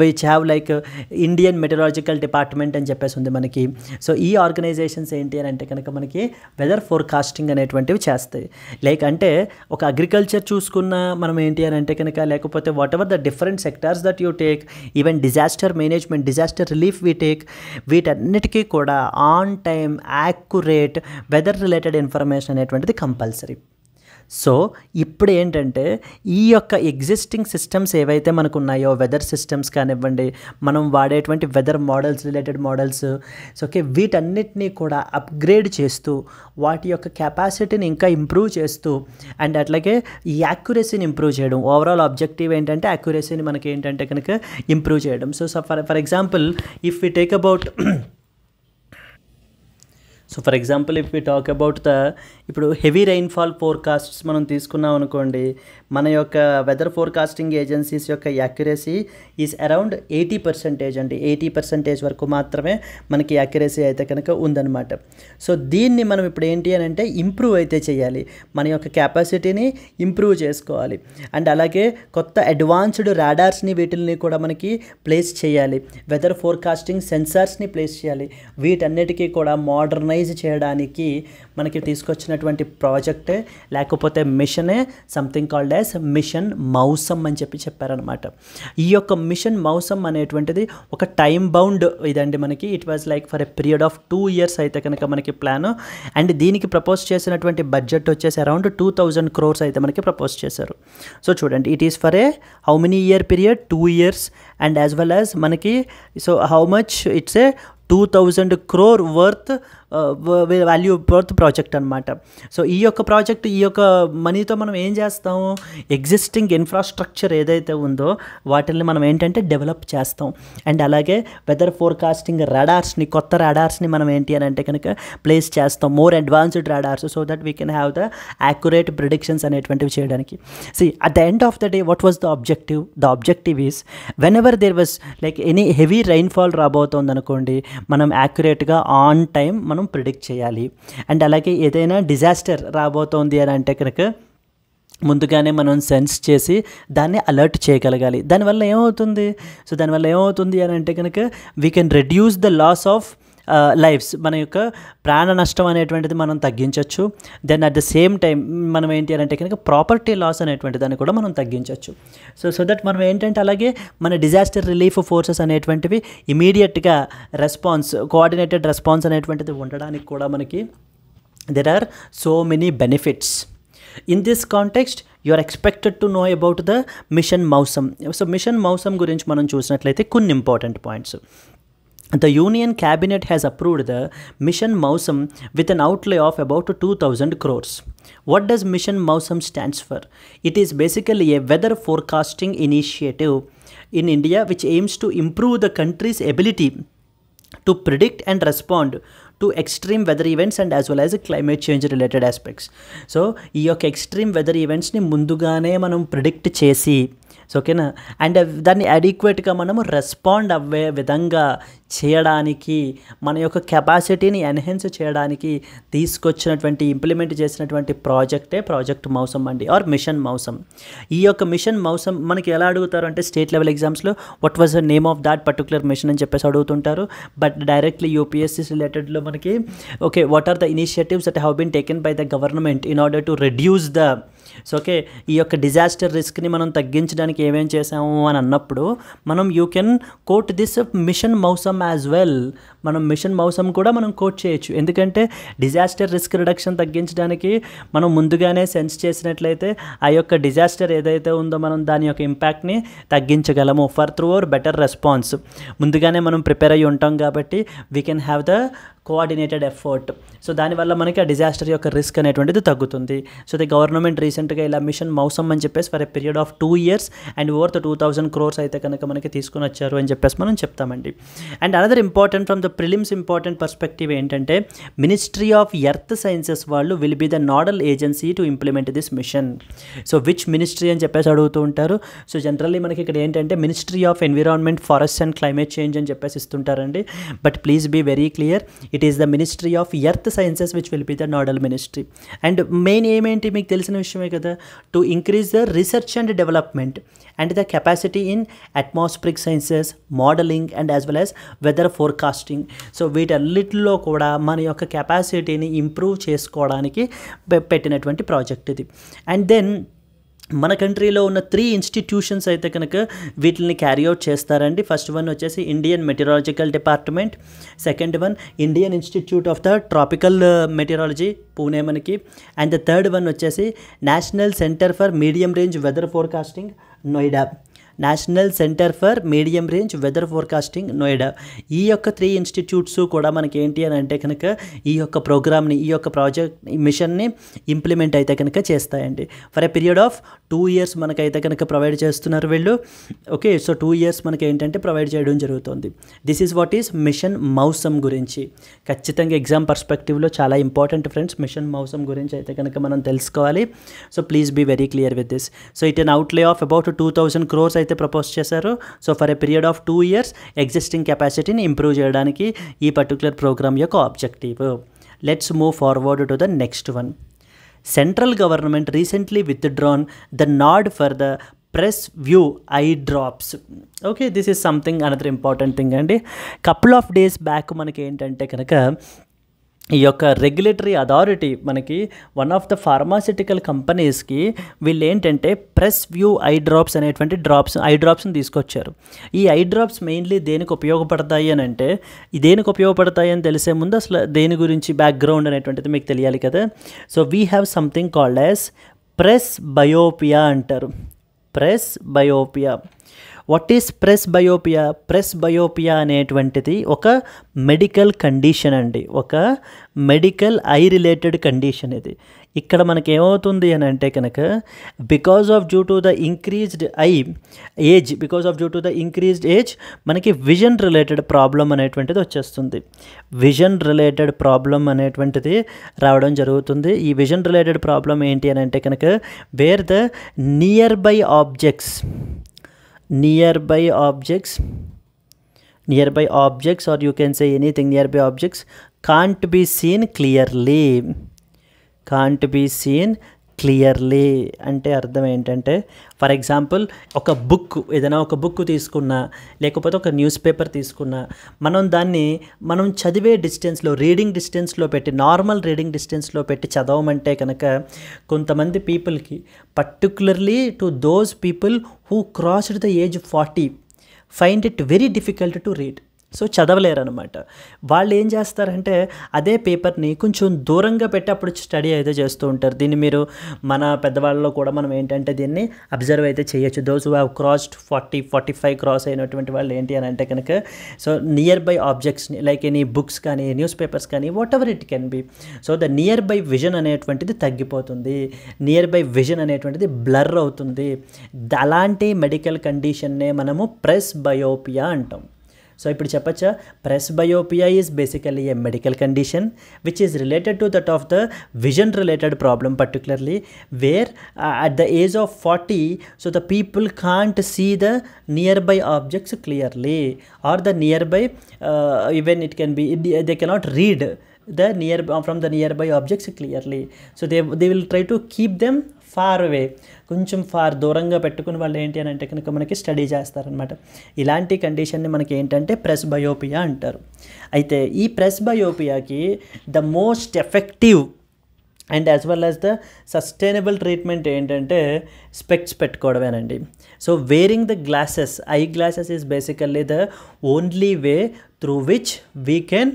which have like Indian Meteorological Department అని చెప్పేసి ఉంది మనకి. సో ఈ ఆర్గనైజేషన్స్ ఏంటి అని అంటే కనుక మనకి వెదర్ ఫోర్కాస్టింగ్ అనేటువంటివి చేస్తాయి. లైక్ అంటే ఒక అగ్రికల్చర్ చూసుకున్న మనం ఏంటి అని అంటే కనుక, లేకపోతే whatever the different sectors that you take, even disaster management, disaster relief we take, వీటన్నిటికీ కూడా on time accurate weather related information అనేటువంటిది కంపల్సరీ. సో ఇప్పుడు ఏంటంటే ఈ యొక్క ఎగ్జిస్టింగ్ సిస్టమ్స్ ఏవైతే మనకు ఉన్నాయో, వెదర్ సిస్టమ్స్ కానివ్వండి, మనం వాడేటువంటి weather models, related models, so okay, వీటన్నిటినీ కూడా అప్గ్రేడ్ చేస్తూ వాటి యొక్క కెపాసిటీని ఇంకా ఇంప్రూవ్ చేస్తూ అండ్ అట్లాగే ఈ యాక్యురసీని ఇంప్రూవ్ చేయడం. ఓవరాల్ ఆబ్జెక్టివ్ ఏంటంటే యాక్యురసీని మనకి ఏంటంటే కనుక ఇంప్రూవ్ చేయడం. So for example if we take about for example if we talk about ఇప్పుడు హెవీ రైన్ఫాల్ ఫోర్కాస్ట్స్ మనం తీసుకున్నాం అనుకోండి, మన యొక్క వెదర్ ఫోర్కాస్టింగ్ ఏజెన్సీస్ యొక్క యాక్యురసీ ఈజ్ అరౌండ్ 80% అండి. 80% వరకు మాత్రమే మనకి యాక్యురసీ అయితే కనుక ఉందన్నమాట. సో దీన్ని మనం ఇప్పుడు ఏంటి అని అంటే ఇంప్రూవ్ అయితే చేయాలి, మన యొక్క కెపాసిటీని ఇంప్రూవ్ చేసుకోవాలి. అండ్ అలాగే కొత్త అడ్వాన్స్డ్ రాడార్స్ని వీటిని కూడా మనకి ప్లేస్ చేయాలి, వెదర్ ఫోర్కాస్టింగ్ సెన్సార్స్ని ప్లేస్ చేయాలి. వీటన్నిటికీ కూడా మోడర్నైజ్ చేయడానికి మనకి తీసుకొచ్చినటువంటి ప్రాజెక్టే లేకపోతే మిషనే something called as mission Mausam అని చెప్పారనమాట. ఈ యొక్క మిషన్ మౌసమ్ అనేటువంటిది ఒక టైం బౌండ్ ఇదండి మనకి. It was like for a period of 2 years అయితే కనుక మనకి ప్లాన్. అండ్ దీనికి ప్రపోజ్ చేసినటువంటి బడ్జెట్ వచ్చేసి అరౌండ్ 2000 crores అయితే మనకి ప్రపోజ్ చేశారు. సో చూడండి, it is for a how many year period, 2 years, and as well as మనకి so how much it's a 2000 crore worth value worth project అనమాట. సో ఈ యొక్క ప్రాజెక్ట్, ఈ యొక్క మనీతో మనం ఏం చేస్తాము, ఎగ్జిస్టింగ్ ఇన్ఫ్రాస్ట్రక్చర్ ఏదైతే ఉందో వాటిని మనం ఏంటంటే డెవలప్ చేస్తాం. అండ్ అలాగే వెదర్ ఫోర్కాస్టింగ్ రాడార్స్ని, కొత్త రాడార్స్ని మనం ఏంటి అని అంటే కనుక ప్లేస్ చేస్తాం, more advanced radars, so that we can have the accurate predictions అనేటువంటివి చేయడానికి. See at the end of the day what was the objective? The objective is whenever there was like any heavy rainfall రాబోతోంది అనుకోండి, మనం యాక్యురేట్గా ఆన్ టైం మనం ప్రిడిక్ట్ చేయాలి. అండ్ అలాగే ఏదైనా డిజాస్టర్ రాబోతోంది అని అంటే కనుక ముందుగానే మనం సెన్స్ చేసి దాన్ని అలర్ట్ చేయగలగాలి. దానివల్ల ఏమవుతుంది? సో దానివల్ల ఏమవుతుంది అని అంటే కనుక we can reduce the loss of lifes, మన యొక్క ప్రాణ నష్టం అనేటువంటిది మనం తగ్గించవచ్చు. Then at the same time మనం ఏంటి అని అంటే కనుక ప్రాపర్టీ లాస్ అనేటువంటి దాన్ని కూడా మనం తగ్గించవచ్చు. సో దట్ మనం ఏంటంటే అలాగే మన డిజాస్టర్ రిలీఫ్ ఫోర్సెస్ అనేటువంటివి ఇమీడియట్గా రెస్పాన్స్, కోఆర్డినేటెడ్ రెస్పాన్స్ అనేటువంటిది ఉండడానికి కూడా మనకి there are so many benefits. In this context you are expected to know about the mission Mausam. So mission Mausam గురించి మనం చూసినట్లయితే కొన్ని important points. The Union Cabinet has approved the Mission Mausam with an outlay of about 2000 crores. What does Mission Mausam stands for? It is basically a weather forecasting initiative in India which aims to improve the country's ability to predict and respond to extreme weather events and as well as climate change related aspects. So ఈ యొక్క ఎక్స్ట్రీమ్ వెదర్ ఈవెంట్స్ని ముందుగానే మనం ప్రిడిక్ట్ చేసి, సో ఓకేనా, అండ్ దాన్ని అడిక్వేట్గా మనము రెస్పాండ్ అవ్వే విధంగా చేయడానికి, మన యొక్క కెపాసిటీని ఎన్హాన్స్ చేయడానికి తీసుకొచ్చినటువంటి, ఇంప్లిమెంట్ చేసినటువంటి ప్రాజెక్టే ప్రాజెక్ట్ మౌసమ్ అండి, ఆర్ మిషన్ మౌసమ్. ఈ యొక్క మిషన్ మౌసమ్ మనకి ఎలా అడుగుతారు అంటే స్టేట్ లెవెల్ ఎగ్జామ్స్లో what was the name of that particular mission అని చెప్పేసి అడుగుతుంటారు. బట్ డైరెక్ట్లీ యూపీఎస్సీ రిలేటెడ్లో మనకి okay what are the initiatives that have been taken by the government in order to reduce the, so okay, ఈ యొక్క డిజాస్టర్ రిస్క్ని మనం తగ్గించడానికి ఏమేం చేసాము అని అన్నప్పుడు మనం you can quote this mission Mausam as well. మనం మిషన్ మౌసమ్ కూడా మనం కోట్ చేయొచ్చు, ఎందుకంటే డిజాస్టర్ రిస్క్ రిడక్షన్ తగ్గించడానికి మనం ముందుగానే సెన్స్ చేసినట్లయితే ఆ యొక్క డిజాస్టర్ ఏదైతే ఉందో మనం దాని యొక్క ఇంపాక్ట్ని తగ్గించగలము for through our better response. ముందుగానే మనం ప్రిపేర్ అయ్యి ఉంటాం కాబట్టి we can have the coordinated effort. So దానివల్ల మనకి ఆ డిజాస్టర్ యొక్క రిస్క్ అనేటువంటిది తగ్గుతుంది. సో ది గవర్నమెంట్ రీసెంట్గా ఇలా మిషన్ మౌసమ్ అని చెప్పేసి for a period of 2 years and over the 2000 crores అయితే కనుక మనకి తీసుకుని వచ్చారు అని చెప్పేసి మనం చెప్తామండి. And another important from the prelims important perspective ఏంటంటే మినిస్ట్రీ ఆఫ్ ఎర్త్ సైన్సెస్ వాళ్ళు will be the nodal agency to implement this mission. So which ministry అని చెప్పేసి అడుగుతూ ఉంటారు. సో జనరల్లీ మనకి ఇక్కడ ఏంటంటే Ministry of Environment, Forest and Climate Change అని చెప్పేసి ఇస్తుంటారండి. But please be very clear, it is the ministry of Earth Sciences which will be the nodal ministry. And main ఏమేంటి మీకు తెలిసిన విషయమే కదా, to increase the research and development and the capacity in atmospheric sciences, modeling and as well as weather forecasting. So వీటన్నిటిలో కూడా మన యొక్క కెపాసిటీని ఇంప్రూవ్ చేసుకోవడానికి పెట్టినటువంటి ప్రాజెక్ట్ ఇది. అండ్ దెన్ మన కంట్రీలో ఉన్న 3 ఇన్స్టిట్యూషన్స్ అయితే కనుక వీటిని క్యారీ అవుట్ చేస్తారండి. ఫస్ట్ వన్ వచ్చేసి Indian Meteorological Department, second one Indian Institute of the Tropical Meteorology Pune మనకి, అండ్ ద థర్డ్ వన్ వచ్చేసి National Centre for Medium Range Weather Forecasting Noida. National Centre for Medium Range Weather Forecasting Noida. ఈ యొక్క 3 ఇన్స్టిట్యూట్స్ కూడా మనకి ఏంటి అని అంటే కనుక ఈ యొక్క ప్రోగ్రామ్ని, ఈ యొక్క ప్రాజెక్ట్ మిషన్ని ఇంప్లిమెంట్ అయితే కనుక చేస్తాయండి. For a period of 2 years మనకైతే కనుక ప్రొవైడ్ చేస్తున్నారు వీళ్ళు. ఓకే, సో 2 years మనకి ఏంటంటే ప్రొవైడ్ చేయడం జరుగుతుంది. This is what is mission Mausam గురించి. ఖచ్చితంగా ఎగ్జామ్ పర్స్పెక్టివ్లో చాలా ఇంపార్టెంట్ ఫ్రెండ్స్, మిషన్ మౌసమ్ గురించి అయితే కనుక మనం తెలుసుకోవాలి. So please be very clear with this. So it an outlay of about 2000 crores అయితే ప్రపోజ్ చేశారు. So for a period of 2 years existing కెపాసిటీని ఇంప్రూవ్ చేయడానికి ఈ పర్టికులర్ ప్రోగ్రామ్ యొక్క objective. Let's move forward to the next one. Central government recently withdrawn the nod for the PresVu eye drops. Okay, this is something another important thing అండి. కపుల్ ఆఫ్ డేస్ బ్యాక్ మనకి ఏంటంటే కనుక ఈ యొక్క రెగ్యులేటరీ అథారిటీ మనకి వన్ ఆఫ్ ద ఫార్మాసిటికల్ కంపెనీస్కి వీళ్ళు ఏంటంటే ప్రెస్ వ్యూ ఐ డ్రాప్స్ అనేటువంటి ఐ డ్రాప్స్ని తీసుకొచ్చారు. ఈ ఐ డ్రాప్స్ మెయిన్లీ దేనికి ఉపయోగపడతాయి అని అంటే, దేనికి ఉపయోగపడతాయి అని తెలిసే ముందు అసలు దేని గురించి బ్యాక్గ్రౌండ్ అనేటువంటిది మీకు తెలియాలి కదా. So we have something called as presbyopia అంటారు. Presbyopia. What is presbyopia? Presbyopia అనేటువంటిది ఒక మెడికల్ కండిషన్ అండి, ఒక మెడికల్ ఐ రిలేటెడ్ కండిషన్ ఇది. ఇక్కడ మనకి ఏమవుతుంది అని అంటే కనుక because of due to the increased age మనకి విజన్ రిలేటెడ్ ప్రాబ్లం అనేటువంటిది వచ్చేస్తుంది. విజన్ రిలేటెడ్ ప్రాబ్లం అనేటువంటిది రావడం జరుగుతుంది. ఈ విజన్ రిలేటెడ్ ప్రాబ్లం ఏంటి అని అంటే కనుక wear the near by objects or you can say anything, nearby objects can't be seen clearly అంటే అర్థం ఏంటంటే, ఫర్ ఎగ్జాంపుల్ ఏదైనా ఒక బుక్ తీసుకున్నా లేకపోతే ఒక న్యూస్ పేపర్ తీసుకున్నా మనం చదివే డిస్టెన్స్లో, రీడింగ్ డిస్టెన్స్లో పెట్టి, నార్మల్ రీడింగ్ డిస్టెన్స్లో పెట్టి చదవమంటే కనుక కొంతమంది పీపుల్కి, particularly to those people who crossed the age 40 find it very difficult to read. So చదవలేరు అనమాట. వాళ్ళు ఏం చేస్తారంటే అదే పేపర్ని కొంచెం దూరంగా పెట్టి అప్పుడు స్టడీ అయితే చేస్తూ ఉంటారు. దీన్ని మీరు మన పెద్దవాళ్ళలో కూడా మనం ఏంటంటే దీన్ని అబ్జర్వ్ అయితే చేయొచ్చు. Those who have crossed 40-45 cross అయినటువంటి వాళ్ళు ఏంటి అని అంటే కనుక సో నియర్ బై ఆబ్జెక్ట్స్ని లైక్ ఎనీ బుక్స్ కానీ, న్యూస్ పేపర్స్ కానీ, whatever it can be. So the nearby vision అనేటువంటిది తగ్గిపోతుంది, నియర్ బై విజన్ అనేటువంటిది బ్లర్ అవుతుంది. అలాంటి మెడికల్ కండిషన్నే మనము ప్రెస్ బయోపియా అంటాం. సో ఇప్పుడు చెప్పచ్చా, presbyopia is basically a medical condition which is related to that of the vision related problem, particularly where at the age of 40 so the people can't see the near by objects clearly or the nearby even it can be they cannot read from the nearby objects clearly. So they will try to keep them far away, కొంచెం దూరంగా పెట్టుకుని వాళ్ళు ఏంటి అని అంటే కనుక మనకి స్టడీ చేస్తారనమాట. ఇలాంటి కండిషన్ని మనకి ఏంటంటే ప్రెస్ బయోపియా అంటారు. అయితే ఈ ప్రెస్ బయోపియాకి the most effective and as well as the sustainable treatment ఏంటంటే స్పెక్ట్స్ పెట్టుకోవడమేనండి. So wearing the eye glasses is basically the only way through which we can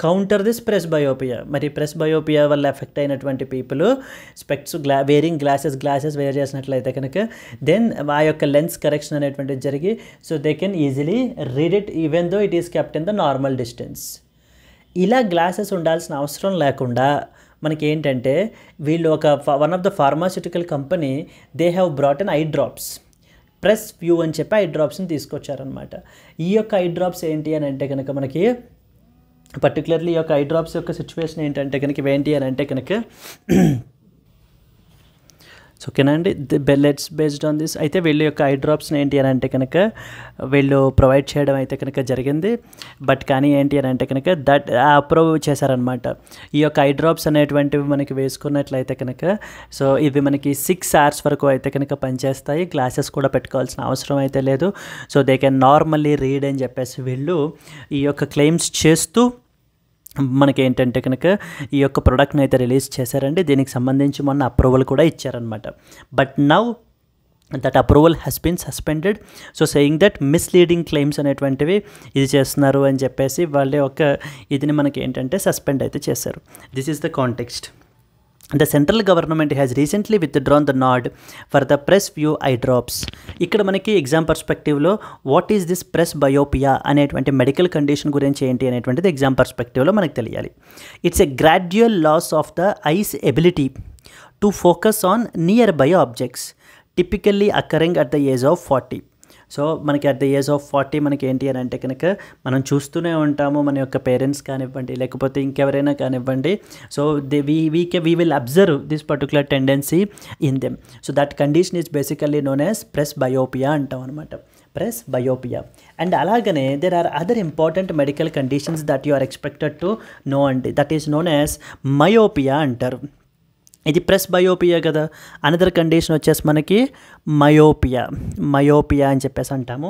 counter this presbyopia. మరి ప్రెస్ బయోపియా వల్ల ఎఫెక్ట్ అయినటువంటి people specs wearing glasses wear చేసినట్లయితే కనుక దెన్ ఆ యొక్క లెన్స్ కరెక్షన్ అనేటువంటిది జరిగి so they can easily read it even though it is kept in the normal distance. ఇలా గ్లాసెస్ ఉండాల్సిన అవసరం లేకుండా మనకి ఏంటంటే వీళ్ళు one of the pharmaceutical company they have brought an eye drops, press view అని చెప్పి ఐ డ్రాప్స్ని తీసుకొచ్చారనమాట. ఈ యొక్క ఐ డ్రాప్స్ ఏంటి అని అంటే కనుక మనకి పర్టికులర్లీ ఈ యొక్క ఐ డ్రాప్స్ యొక్క సిచ్యువేషన్ ఏంటంటే కనుక ఇవేంటి అని అంటే కనుక సో ఓకేనా అండి, లెట్స్ బేస్డ్ ఆన్ దిస్ అయితే వీళ్ళ యొక్క ఐ డ్రాప్స్ని ఏంటి అని అంటే కనుక వీళ్ళు ప్రొవైడ్ చేయడం అయితే కనుక జరిగింది. బట్ కానీ ఏంటి అని అంటే కనుక అప్రూవ్ చేశారనమాట. ఈ యొక్క ఐ డ్రాప్స్ అనేటువంటివి మనకి వేసుకున్నట్లయితే కనుక సో ఇవి మనకి 6 hours వరకు అయితే కనుక పనిచేస్తాయి. గ్లాసెస్ కూడా పెట్టుకోవాల్సిన అవసరం అయితే లేదు. So they can normally read అని చెప్పేసి వీళ్ళు ఈ యొక్క క్లెయిమ్స్ చేస్తూ మనకి ఏంటంటే కనుక ఈ యొక్క ప్రోడక్ట్ని అయితే రిలీజ్ చేశారండి. దీనికి సంబంధించి మొన్న అప్రూవల్ కూడా ఇచ్చారనమాట. But now that approval has been suspended. So saying that misleading claims అనేటువంటివి ఇది చేస్తున్నారు అని చెప్పేసి వాళ్ళ యొక్క ఇదిని మనకి ఏంటంటే సస్పెండ్ అయితే చేశారు. This is the context. The central government has recently withdrawn the nod for the press view eye drops. ఇక్కడ మనకి ఎగ్జామ్ పర్స్పెక్టివ్లో what is this presbyopia అనేటువంటి మెడికల్ కండిషన్ గురించి ఏంటి అనేటువంటిది ఎగ్జామ్ పర్స్పెక్టివ్లో మనకు తెలియాలి. It's a gradual loss of the eyes ability to focus on near by objects typically occurring at the age of 40. So మనకి అట్ ద ఏజ్ ఆఫ్ 40 మనకి ఏంటి అని అంటే కనుక మనం చూస్తూనే ఉంటాము, మన యొక్క పేరెంట్స్ కానివ్వండి లేకపోతే ఇంకెవరైనా కానివ్వండి. So we will observe this particular tendency in them. So that condition is basically known as presbyopia అంటాం అనమాట. Presbyopia. అండ్ అలాగనే there are other important medical conditions that you are expected to know అండి. That is known as myopia అంటారు. ఇది ప్రెస్ బయోపియా కదా. అనదర్ కండిషన్ వచ్చేసి మనకి మయోపియా అని చెప్పేసి అంటాము.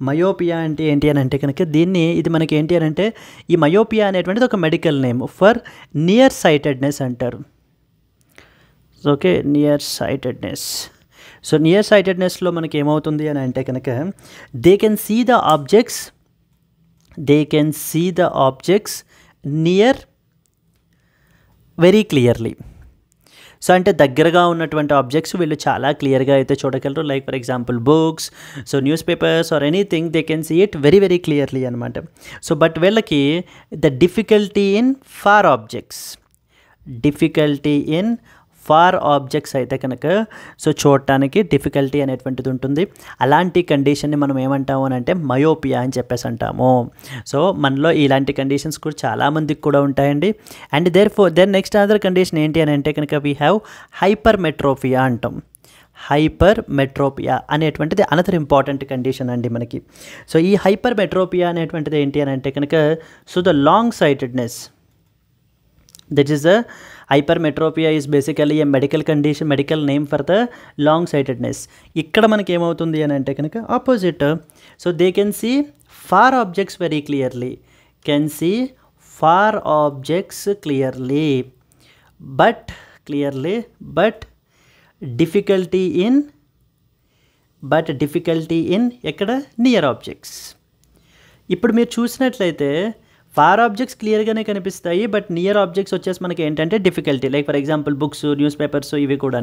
మయోపియా అంటే ఏంటి అని అంటే కనుక ఇది మనకి ఏంటి అని అంటే ఈ మయోపియా అనేటువంటిది ఒక medical name for nearsightedness అంటారు. Okay, nearsightedness. సో నియర్ సైటెడ్నెస్లో మనకి ఏమవుతుంది అని అంటే కనుక they can see the objects near very clearly. So అంటే దగ్గరగా ఉన్నటువంటి ఆబ్జెక్ట్స్ వీళ్ళు చాలా క్లియర్గా అయితే చూడగలరు. Like for example books, so newspapers or anything they can see it very very clearly అనమాట. సో బట్ వీళ్ళకి the difficulty in far objects అయితే కనుక సో చూడటానికి డిఫికల్టీ అనేటువంటిది ఉంటుంది. అలాంటి కండిషన్ని మనం ఏమంటాము అని అంటే మయోపియా అని చెప్పేసి అంటాము. సో మనలో ఇలాంటి కండిషన్స్ కూడా చాలామందికి కూడా ఉంటాయండి. And then next other condition ఏంటి అని అంటే కనుక వీ హ్యావ్ హైపర్మెట్రోపియా అంటాం. హైపర్మెట్రోపియా అనేటువంటిది అనదర్ ఇంపార్టెంట్ కండిషన్ అండి మనకి. సో ఈ హైపర్మెట్రోపియా అనేటువంటిది ఏంటి అని అంటే కనుక so the long sightedness, that is a hypermetropia is basically a medical name for the long sightedness. ఇక్కడ మనకి ఏమవుతుంది అని అంటే కనుక opposite. So they can see far objects very clearly, but difficulty in ఎక్కడ నియర్ ఆబ్జెక్ట్స్. ఇప్పుడు మీరు చూసినట్లయితే ఫార్ ఆబ్జెక్ట్స్ క్లియర్గానే కనిపిస్తాయి, బట్ నియర్ ఆబ్జెక్ట్స్ వచ్చేసి మనకి ఏంటంటే difficulty. Like for example books, news papers ఇవి కూడా.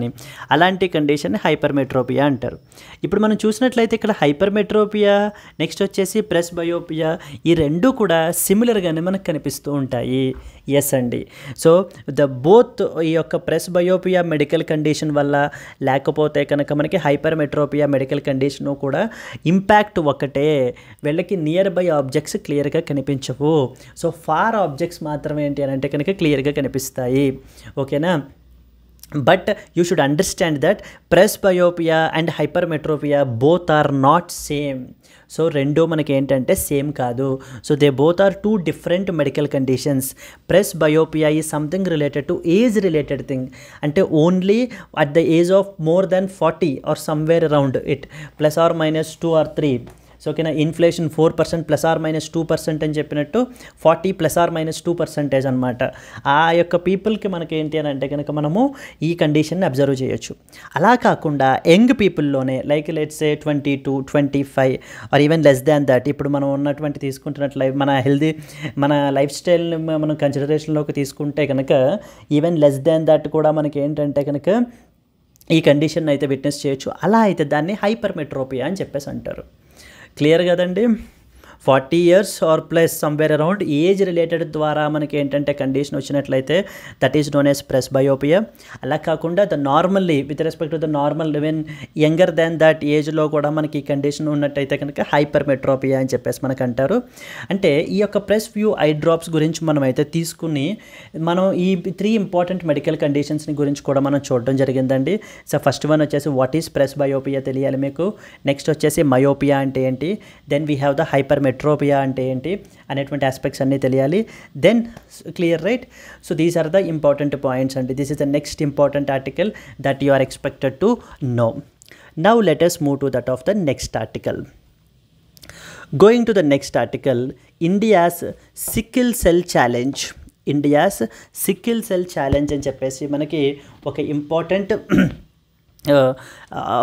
అలాంటి కండిషన్ని హైపర్మెట్రోపియా అంటారు. ఇప్పుడు మనం చూసినట్లయితే ఇక్కడ హైపర్మెట్రోపియా నెక్స్ట్ వచ్చేసి ప్రెస్ బయోపియా ఈ రెండు కూడా సిమిలర్గానే మనకు కనిపిస్తూ ఉంటాయి. ఎస్ అండి. సో బోత్ ఈ యొక్క ప్రెస్ బయోపియా మెడికల్ కండిషన్ వల్ల లేకపోతే కనుక మనకి హైపర్మెట్రోపియా మెడికల్ కండిషను కూడా ఇంపాక్ట్ ఒకటే. వీళ్ళకి నియర్ బై ఆబ్జెక్ట్స్ క్లియర్గా కనిపించవు. సో ఫార్ ఆబ్జెక్ట్స్ మాత్రమే ఏంటి అని అంటే కనుక క్లియర్గా కనిపిస్తాయి. ఓకేనా. But you should understand that presbyopia and hypermetropia both are not same. So రెండు మనకి ఏంటంటే సేమ్ కాదు. So they both are two different medical conditions. Presbyopia is something related to age related thing. అంటే only at the age of more than 40 or somewhere around it +or-2 or 3. So ఓకేనా. ఇన్ఫ్లేషన్ 4% +or-2% అని చెప్పినట్టు 40 +or-2% అనమాట. ఆ యొక్క పీపుల్కి మనకి ఏంటి అని అంటే కనుక మనము ఈ కండిషన్ని అబ్జర్వ్ చేయొచ్చు. అలా కాకుండా యంగ్ పీపుల్లోనే like let's say 22, 25 or even less than that. ఇప్పుడు మనం ఉన్నటువంటి తీసుకుంటున్నట్లు మన లైఫ్ స్టైల్ని మనం కన్సిడరేషన్లోకి తీసుకుంటే కనుక ఈవెన్ లెస్ దాన్ దట్ కూడా మనకి ఏంటంటే కనుక ఈ కండిషన్ అయితే విట్నెస్ చేయొచ్చు. అలా అయితే దాన్ని హైపర్మెట్రోపియా అని చెప్పేసి అంటారు. క్లియర్ కదండి. 40 years or plus somewhere around age related ద్వారా మనకి ఏంటంటే కండిషన్ వచ్చినట్లయితే that is known as presbyopia. అలా కాకుండా the normally with respect to the normal even younger than that ఏజ్లో కూడా మనకి ఈ కండిషన్ ఉన్నట్టయితే కనుక హైపర్మెట్రోపియా అని చెప్పేసి మనకు అంటారు. అంటే ఈ యొక్క ప్రెస్ వ్యూ ఐ డ్రాప్స్ గురించి మనం అయితే తీసుకుని మనం ఈ 3 ఇంపార్టెంట్ మెడికల్ కండిషన్స్ని గురించి కూడా మనం చూడడం జరిగిందండి. సో ఫస్ట్ వన్ వచ్చేసి వాట్ ఈస్ ప్రెస్బయోపియా తెలియాలి మీకు. నెక్స్ట్ వచ్చేసి మయోపియా అంటే ఏంటి, then we have the hypermetropia అంటే ఏంటి అనేటువంటి ఆస్పెక్ట్స్ అన్నీ తెలియాలి. Then clear right. So these are the important points అండి. This is the next important article that you are expected to know. Now let us move to that of the next article. Going to the next article, India's sickle cell challenge. India's sickle cell challenge అని చెప్పేసి మనకి ఒక ఇంపార్టెంట్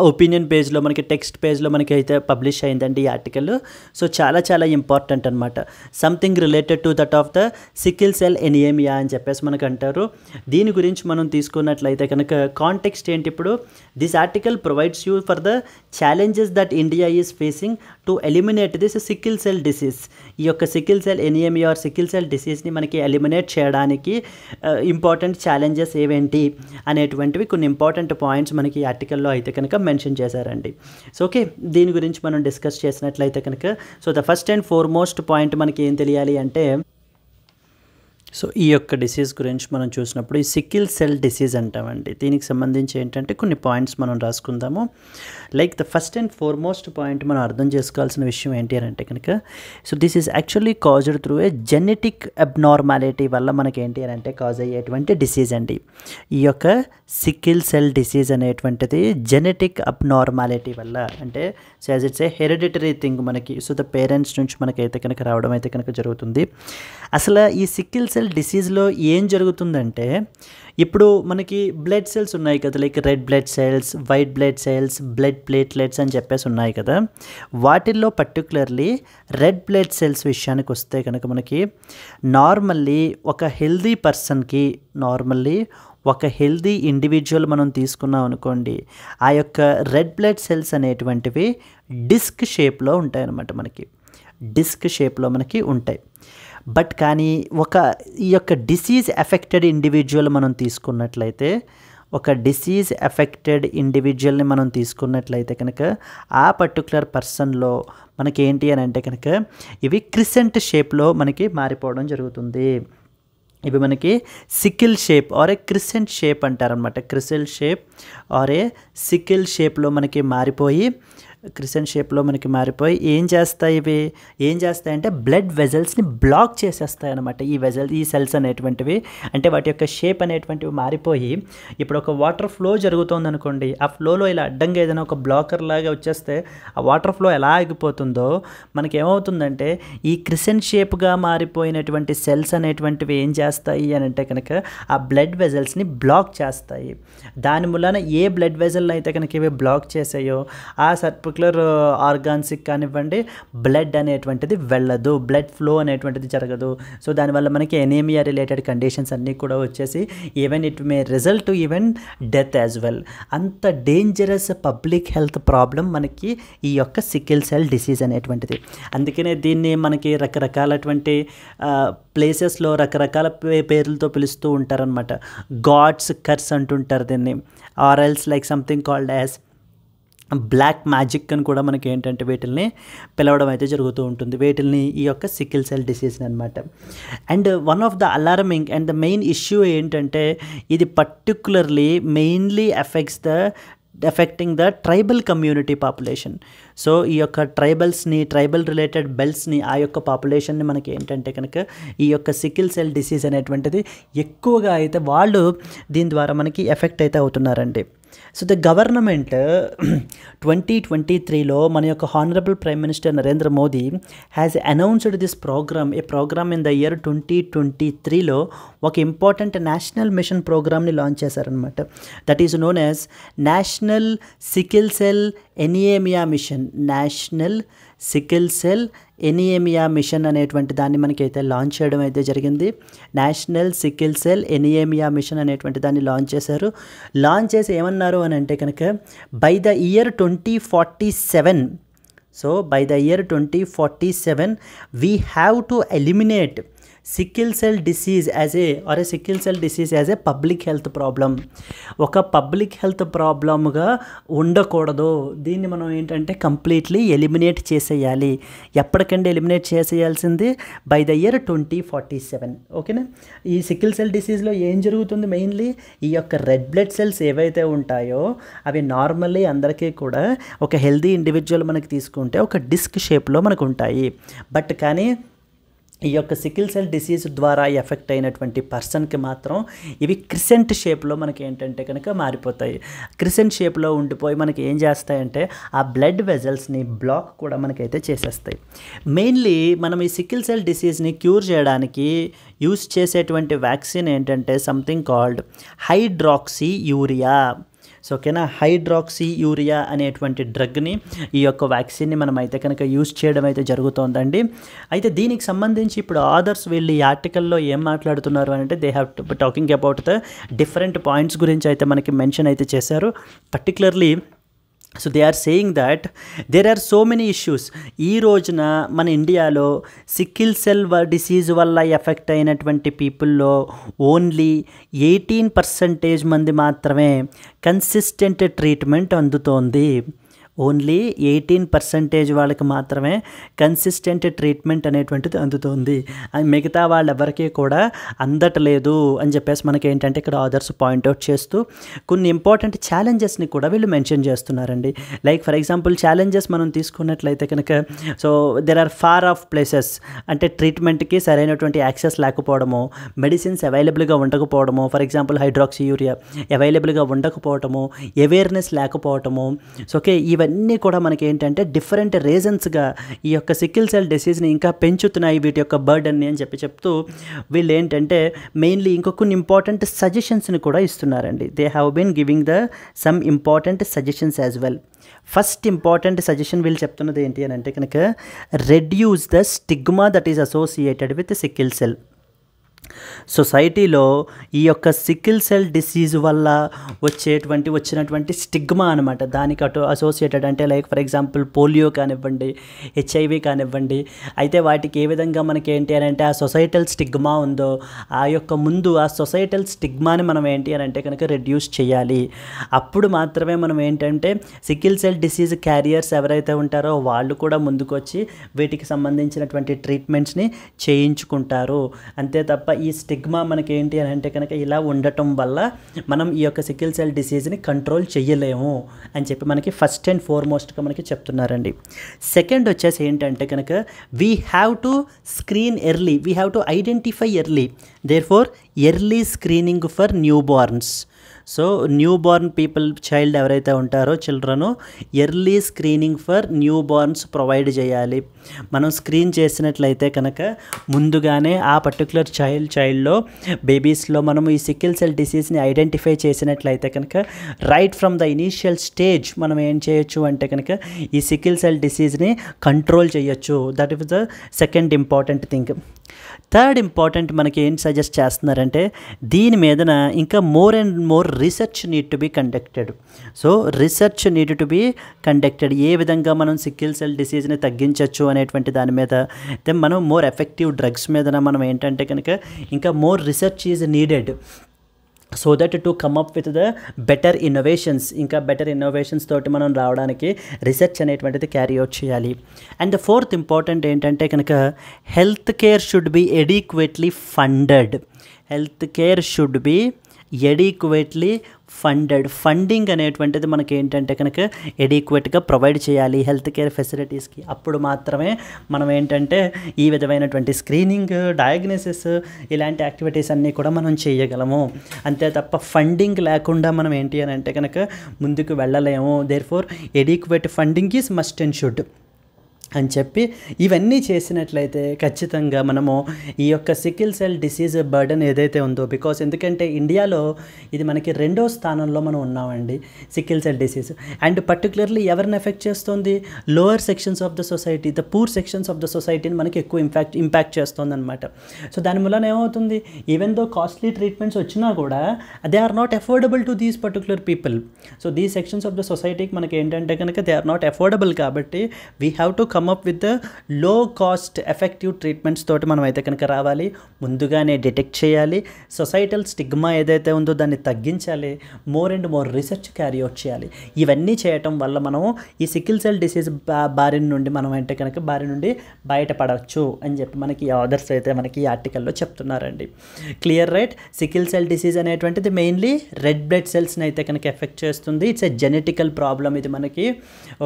ఒపీనియన్ పేజ్లో మనకి టెక్స్ట్ పేజ్లో మనకి అయితే పబ్లిష్ అయిందండి ఈ ఆర్టికల్. సో చాలా చాలా ఇంపార్టెంట్ అనమాట. Something related to that of the sickle cell anemia అని చెప్పేసి మనకు అంటారు. దీని గురించి మనం తీసుకున్నట్లయితే కనుక కాంటెక్స్ట్ ఏంటి ఇప్పుడు, this article provides you for the challenges that India is facing to eliminate this sickle cell disease. ఈ యొక్క sickle cell anaemia or sickle cell డిసీజ్ని మనకి ఎలిమినేట్ చేయడానికి ఇంపార్టెంట్ ఛాలెంజెస్ ఏవేంటి అనేటువంటివి కొన్ని ఇంపార్టెంట్ పాయింట్స్ మనకి ఆర్టికల్లో అయితే కనుక మెన్షన్ చేశారండి. సో ఓకే, దీని గురించి మనం డిస్కస్ చేసినట్లయితే కనుక so the first and foremost point మనకి ఏం తెలియాలి అంటే, సో ఈ యొక్క డిసీజ్ గురించి మనం చూసినప్పుడు ఈ సికిల్ సెల్ డిసీజ్ అంటామండి. దీనికి సంబంధించి ఏంటంటే కొన్ని పాయింట్స్ మనం రాసుకుందాము. Like the first and foremost point మనం అర్థం చేసుకోవాల్సిన విషయం ఏంటి అని అంటే కనుక, so this is actually caused through a genetic abnormality వల్ల మనకి ఏంటి అని అంటే కాజ్ అయ్యేటువంటి డిసీజ్ అండి. ఈ యొక్క సికిల్ సెల్ డిసీజ్ అనేటువంటిది జెనెటిక్ అబ్నార్మాలిటీ వల్ల, అంటే so as it's a hereditary thing మనకి, సో ద పేరెంట్స్ నుంచి మనకైతే కనుక రావడం అయితే కనుక జరుగుతుంది. అసలు ఈ సికిల్ సెల్ డిసీజ్లో ఏం జరుగుతుందంటే, ఇప్పుడు మనకి బ్లడ్ సెల్స్ ఉన్నాయి కదా, like red blood cells, white blood cells, blood platelets అని చెప్పేసి ఉన్నాయి కదా. వాటిల్లో పర్టికులర్లీ రెడ్ బ్లడ్ సెల్స్ విషయానికి వస్తే కనుక మనకి నార్మల్లీ ఒక హెల్దీ పర్సన్కి, నార్మల్లీ ఒక హెల్దీ ఇండివిజువల్ మనం తీసుకున్నాం అనుకోండి, ఆ యొక్క రెడ్ బ్లడ్ సెల్స్ అనేటువంటివి డిస్క్ షేప్లో ఉంటాయి అన్నమాట. మనకి డిస్క్ షేప్లో మనకి ఉంటాయి. బట్ కానీ ఈ యొక్క డిసీజ్ ఎఫెక్టెడ్ ఇండివిజువల్ మనం తీసుకున్నట్లయితే, ఒక డిసీజ్ ఎఫెక్టెడ్ ఇండివిజువల్ని మనం తీసుకున్నట్లయితే కనుక ఆ పర్టికులర్ పర్సన్లో మనకి ఏంటి అని అంటే కనుక ఇవి క్రిసెంట్ షేప్లో మనకి మారిపోవడం జరుగుతుంది. ఇవి మనకి sickle shape or a crescent shape అంటారనమాట. Crescent shape or a sickle షేప్లో మనకి మారిపోయి, క్రిసెంట్ షేప్లో మనకి మారిపోయి ఏం చేస్తాయంటే బ్లడ్ వెజల్స్ని బ్లాక్ చేసేస్తాయి అనమాట. ఈ సెల్స్ అనేటువంటివి, అంటే వాటి యొక్క షేప్ అనేటువంటివి మారిపోయి, ఇప్పుడు ఒక వాటర్ ఫ్లో జరుగుతుంది అనుకోండి, ఆ ఫ్లోలో ఇలా అడ్డంగా ఏదైనా ఒక బ్లాకర్ లాగా వచ్చేస్తే ఆ వాటర్ ఫ్లో ఎలా ఆగిపోతుందో మనకి ఏమవుతుందంటే ఈ క్రిసెంట్ షేప్గా మారిపోయినటువంటి సెల్స్ అనేటువంటివి ఏం చేస్తాయి అని అంటే కనుక ఆ బ్లడ్ వెజల్స్ని బ్లాక్ చేస్తాయి. దాని మూలన ఏ బ్లడ్ వెజల్ అయితే కనుక ఇవి బ్లాక్ చేసాయో ఆ పర్టికులర్ ఆర్గాన్స్కి కానివ్వండి బ్లడ్ అనేటువంటిది వెళ్ళదు, బ్లడ్ ఫ్లో అనేటువంటిది జరగదు. సో దానివల్ల మనకి ఎనీమియా రిలేటెడ్ కండిషన్స్ అన్నీ కూడా వచ్చేసి even it may result to even death as well. అంత డేంజరస్ పబ్లిక్ హెల్త్ ప్రాబ్లం మనకి ఈ యొక్క సికిల్ సెల్ డిసీజ్ అనేటువంటిది. అందుకనే దీన్ని మనకి రకరకాలటువంటి ప్లేసెస్లో రకరకాల పేర్లతో పిలుస్తూ ఉంటారనమాట. గాడ్స్ కర్స్ అంటుంటారు దీన్ని, or else like something called as black magic అని కూడా మనకి ఏంటంటే వీటిల్ని పిలవడం అయితే జరుగుతూ ఉంటుంది, వీటిల్ని ఈ యొక్క సికిల్ సెల్ డిసీజ్ని అనమాట. And one of the alarming and the main issue ఏంటంటే ఇది particularly mainly affecting the tribal community population. So ఈ యొక్క ట్రైబల్ రిలేటెడ్ బెల్ట్స్ని, ఆ యొక్క పాపులేషన్ని మనకి ఏంటంటే కనుక ఈ యొక్క సికిల్ సెల్ డిసీజ్ అనేటువంటిది ఎక్కువగా అయితే వాళ్ళు దీని ద్వారా మనకి ఎఫెక్ట్ అయితే అవుతున్నారండి. సో ద గవర్నమెంట్ 2023లో మన యొక్క honourable prime minister Narendra Modi has announced this programme in the year 2023లో ఒక ఇంపార్టెంట్ నేషనల్ మిషన్ ప్రోగ్రామ్ని లాంచ్ చేశారనమాట. That is known as national sickle cell anaemia mission. National sickle cell anaemia mission అనేటువంటి దాన్ని మనకైతే లాంచ్ చేయడం అయితే జరిగింది. National sickle cell anaemia mission అనేటువంటి దాన్ని లాంచ్ చేశారు. లాంచ్ చేసి ఏమన్నారు అని అంటే కనుక by the year 2047 so by the year 2047 we have to eliminate sickle cell disease sickle cell disease as a public health problem. ఒక పబ్లిక్ హెల్త్ ప్రాబ్లమ్గా ఉండకూడదు. దీన్ని మనం ఏంటంటే కంప్లీట్లీ ఎలిమినేట్ చేసేయాలి. ఎప్పటికంటే ఎలిమినేట్ చేసేయాల్సింది బై ద ఇయర్ 2047. ఓకేనా. ఈ సికిల్ సెల్ డిసీజ్లో ఏం జరుగుతుంది, మెయిన్లీ ఈ యొక్క రెడ్ బ్లడ్ సెల్స్ ఏవైతే ఉంటాయో అవి నార్మల్లీ అందరికీ కూడా ఒక హెల్దీ ఇండివిజువల్ మనకి తీసుకుంటే ఒక డిస్క్ షేప్లో మనకు ఉంటాయి. బట్ కానీ ఈ యొక్క సికిల్ సెల్ డిసీజ్ ద్వారా ఎఫెక్ట్ అయినటువంటి పర్సన్కి మాత్రం ఇవి క్రిసెంట్ షేప్లో మనకి ఏంటంటే కనుక మారిపోతాయి. క్రిసెంట్ షేప్లో ఉండిపోయి మనకి ఏం చేస్తాయంటే ఆ బ్లడ్ వెజల్స్ని బ్లాక్ కూడా మనకైతే చేసేస్తాయి. మెయిన్లీ మనం ఈ సికిల్ సెల్ డిసీజ్ని క్యూర్ చేయడానికి యూస్ చేసేటువంటి వ్యాక్సిన్ ఏంటంటే something called hydroxy urea. So ఓకేనా, హైడ్రాక్సీ యూరియా అనేటువంటి డ్రగ్ని ఈ యొక్క వ్యాక్సిన్ని మనం అయితే కనుక యూజ్ చేయడం అయితే జరుగుతోందండి. అయితే దీనికి సంబంధించి ఇప్పుడు ఆథర్స్ వీళ్ళు ఈ ఆర్టికల్లో ఏం మాట్లాడుతున్నారు అంటే they have talking about the different points గురించి అయితే మనకి మెన్షన్ అయితే చేశారు. Particularly so they are saying that there are so many issues. ఈ రోజున మన ఇండియాలో సికిల్ సెల్ డిసీజ్ వల్ల ఎఫెక్ట్ అయినటువంటి పీపుల్లో ఓన్లీ 18% మంది మాత్రమే కన్సిస్టెంట్ ట్రీట్మెంట్ అందుతోంది. ఓన్లీ 18% వాళ్ళకి మాత్రమే కన్సిస్టెంట్ ట్రీట్మెంట్ అనేటువంటిది అందుతుంది. మిగతా వాళ్ళెవరికీ కూడా అందట్లేదు అని చెప్పేసి మనకి ఏంటంటే ఇక్కడ ఆథర్స్ పాయింట్అవుట్ చేస్తూ కొన్ని ఇంపార్టెంట్ ఛాలెంజెస్ని కూడా వీళ్ళు మెన్షన్ చేస్తున్నారండి. లైక్ ఫర్ ఎగ్జాంపుల్ ఛాలెంజెస్ మనం తీసుకున్నట్లయితే కనుక so there are far off places, అంటే ట్రీట్మెంట్కి సరైనటువంటి యాక్సెస్ లేకపోవడము, మెడిసిన్స్ అవైలబుల్గా ఉండకపోవడము, ఫర్ ఎగ్జాంపుల్ హైడ్రాక్సీ యూరియా అవైలబుల్గా ఉండకపోవటము, అవేర్నెస్ లేకపోవటము. సో ఓకే, ఇవన్నీ కూడా మనకి ఏంటంటే డిఫరెంట్ రీజన్స్గా ఈ యొక్క సికిల్ సెల్ డిసీజ్ని ఇంకా పెంచుతున్నాయి వీటి యొక్క బర్డన్ని అని చెప్తూ వీళ్ళు ఏంటంటే మెయిన్లీ ఇంకొన్ని ఇంపార్టెంట్ సజెషన్స్ని కూడా ఇస్తున్నారండి. They have been giving the some important suggestions as well. First important suggestion వీళ్ళు చెప్తున్నది ఏంటి అని అంటే కనుక reduce the stigma that is associated with sickle cell. సొసైటీలో ఈ యొక్క సికిల్ సెల్ డిసీజ్ వల్ల వచ్చినటువంటి స్టిగ్మా అనమాట, దానికి అసోసియేటెడ్ అంటే లైక్ ఫర్ ఎగ్జాంపుల్ పోలియో కానివ్వండి, HIV కానివ్వండి. అయితే వాటికి ఏ విధంగా మనకి ఏంటి అని అంటే ఆ సొసైటల్ స్టిగ్మా ఉందో ఆ యొక్క ముందు ఆ సొసైటల్ స్టిగ్మాని మనం ఏంటి అని అంటే కనుక రెడ్యూస్ చేయాలి. అప్పుడు మాత్రమే మనం ఏంటంటే సికిల్ సెల్ డిసీజ్ క్యారియర్స్ ఎవరైతే ఉంటారో వాళ్ళు కూడా ముందుకు వచ్చి వీటికి సంబంధించినటువంటి ట్రీట్మెంట్స్ని చేయించుకుంటారు. అంతే తప్ప ఈ స్టిగ్మా మనకి ఏంటి అని అంటే కనుక ఇలా ఉండటం వల్ల మనం ఈ యొక్క సికిల్ సెల్ డిసీజ్ని కంట్రోల్ చేయలేము అని చెప్పి మనకి ఫస్ట్ అండ్ ఫార్మోస్ట్గా మనకి చెప్తున్నారండి. సెకండ్ వచ్చేసి ఏంటంటే కనుక we have to screen early, we have to identify early, therefore early screening for newborns. So newborn child ఎవరైతే ఉంటారో children early screening for newborns provide చేయాలి. మనం స్క్రీన్ చేసినట్లయితే కనుక ముందుగానే ఆ పర్టికులర్ చైల్డ్లో బేబీస్లో మనం ఈ సికిల్ సెల్ డిసీజ్ని ఐడెంటిఫై చేసినట్లయితే కనుక right from the initial stage మనం ఏం చేయొచ్చు అంటే కనుక ఈ సికిల్ సెల్ డిసీజ్ని కంట్రోల్ చేయొచ్చు. That is the second important thing. Third important మనకి ఏం సజెస్ట్ చేస్తున్నారంటే దీని మీదన ఇంకా more and more research need to be conducted. So research need to be conducted, ఏ విధంగా మనం సికిల్ సెల్ డిసీజ్ని తగ్గించవచ్చు అనేటువంటి దాని మీద, దెన్ మనం మోర్ ఎఫెక్టివ్ డ్రగ్స్ మీద మనం ఏంటంటే కనుక ఇంకా more research is needed so that to come up with the better innovations. ఇంకా బెటర్ ఇన్నోవేషన్స్ తోటి మనం రావడానికి రీసెర్చ్ అనేటువంటిది క్యారీ అవుట్ చేయాలి. అండ్ ద ఫోర్త్ ఇంపార్టెంట్ ఏంటంటే కనుక health care should be ఎడిక్వేట్లీ funded. Health care should be ఎడిక్వేట్లీ funded. Funding అనేటువంటిది మనకి ఏంటంటే కనుక ఎడిక్వేట్గా ప్రొవైడ్ చేయాలి హెల్త్ కేర్ ఫెసిలిటీస్కి. అప్పుడు మాత్రమే మనం ఏంటంటే ఈ విధమైనటువంటి స్క్రీనింగ్, డయాగ్నోసిస్ ఇలాంటి యాక్టివిటీస్ అన్నీ కూడా మనం చేయగలము. అంతే తప్ప ఫండింగ్ లేకుండా మనం ఏంటి అని అంటే కనుక ముందుకు వెళ్ళలేము. Therefore adequate funding is must and should. అని చెప్పి ఇవన్నీ చేసినట్లయితే ఖచ్చితంగా మనము ఈ యొక్క సికిల్ సెల్ డిసీజ్ బర్డన్ ఏదైతే ఉందో, బికాస్ ఎందుకంటే ఇండియాలో ఇది మనకి 2వ స్థానంలో మనం ఉన్నామండి sickle cell disease. And particularly ఎవరిని ఎఫెక్ట్ చేస్తుంది? Lower sections of the society, the poor sections of the సొసైటీని మనకి ఎక్కువ ఇంపాక్ట్ చేస్తుంది అనమాట. సో దాని వలన ఏమవుతుంది, ఈవెన్ దో కాస్ట్లీ ట్రీట్మెంట్స్ వచ్చినా కూడా they are not affordable to these particular people. So these sections of the సొసైటీకి మనకి ఏంటంటే కనుక దే ఆర్ నాట్ అఫోర్డబుల్, కాబట్టి we have to come up with the low cost effective treatments తోటి మనం అయితే కనుక రావాలి. ముందుగానే డిటెక్ట్ చేయాలి, సొసైటల్ స్టిగ్మా ఏదైతే ఉందో దాన్ని తగ్గించాలి, more and more research carry out చేయాలి. ఇవన్నీ చేయటం వల్ల మనం ఈ సికిల్ సెల్ డిసీజ్ బారి నుండి మనం అంటే కనుక బారి నుండి బయటపడవచ్చు అని చెప్పి మనకి ఆథర్స్ అయితే మనకి ఈ ఆర్టికల్లో చెప్తున్నారండి. Clear right? Sickle cell disease అనేటువంటిది మెయిన్లీ రెడ్ బ్లడ్ సెల్స్ని అయితే కనుక ఎఫెక్ట్ చేస్తుంది. ఇట్స్ ఎ జెనెటికల్ ప్రాబ్లం ఇది మనకి.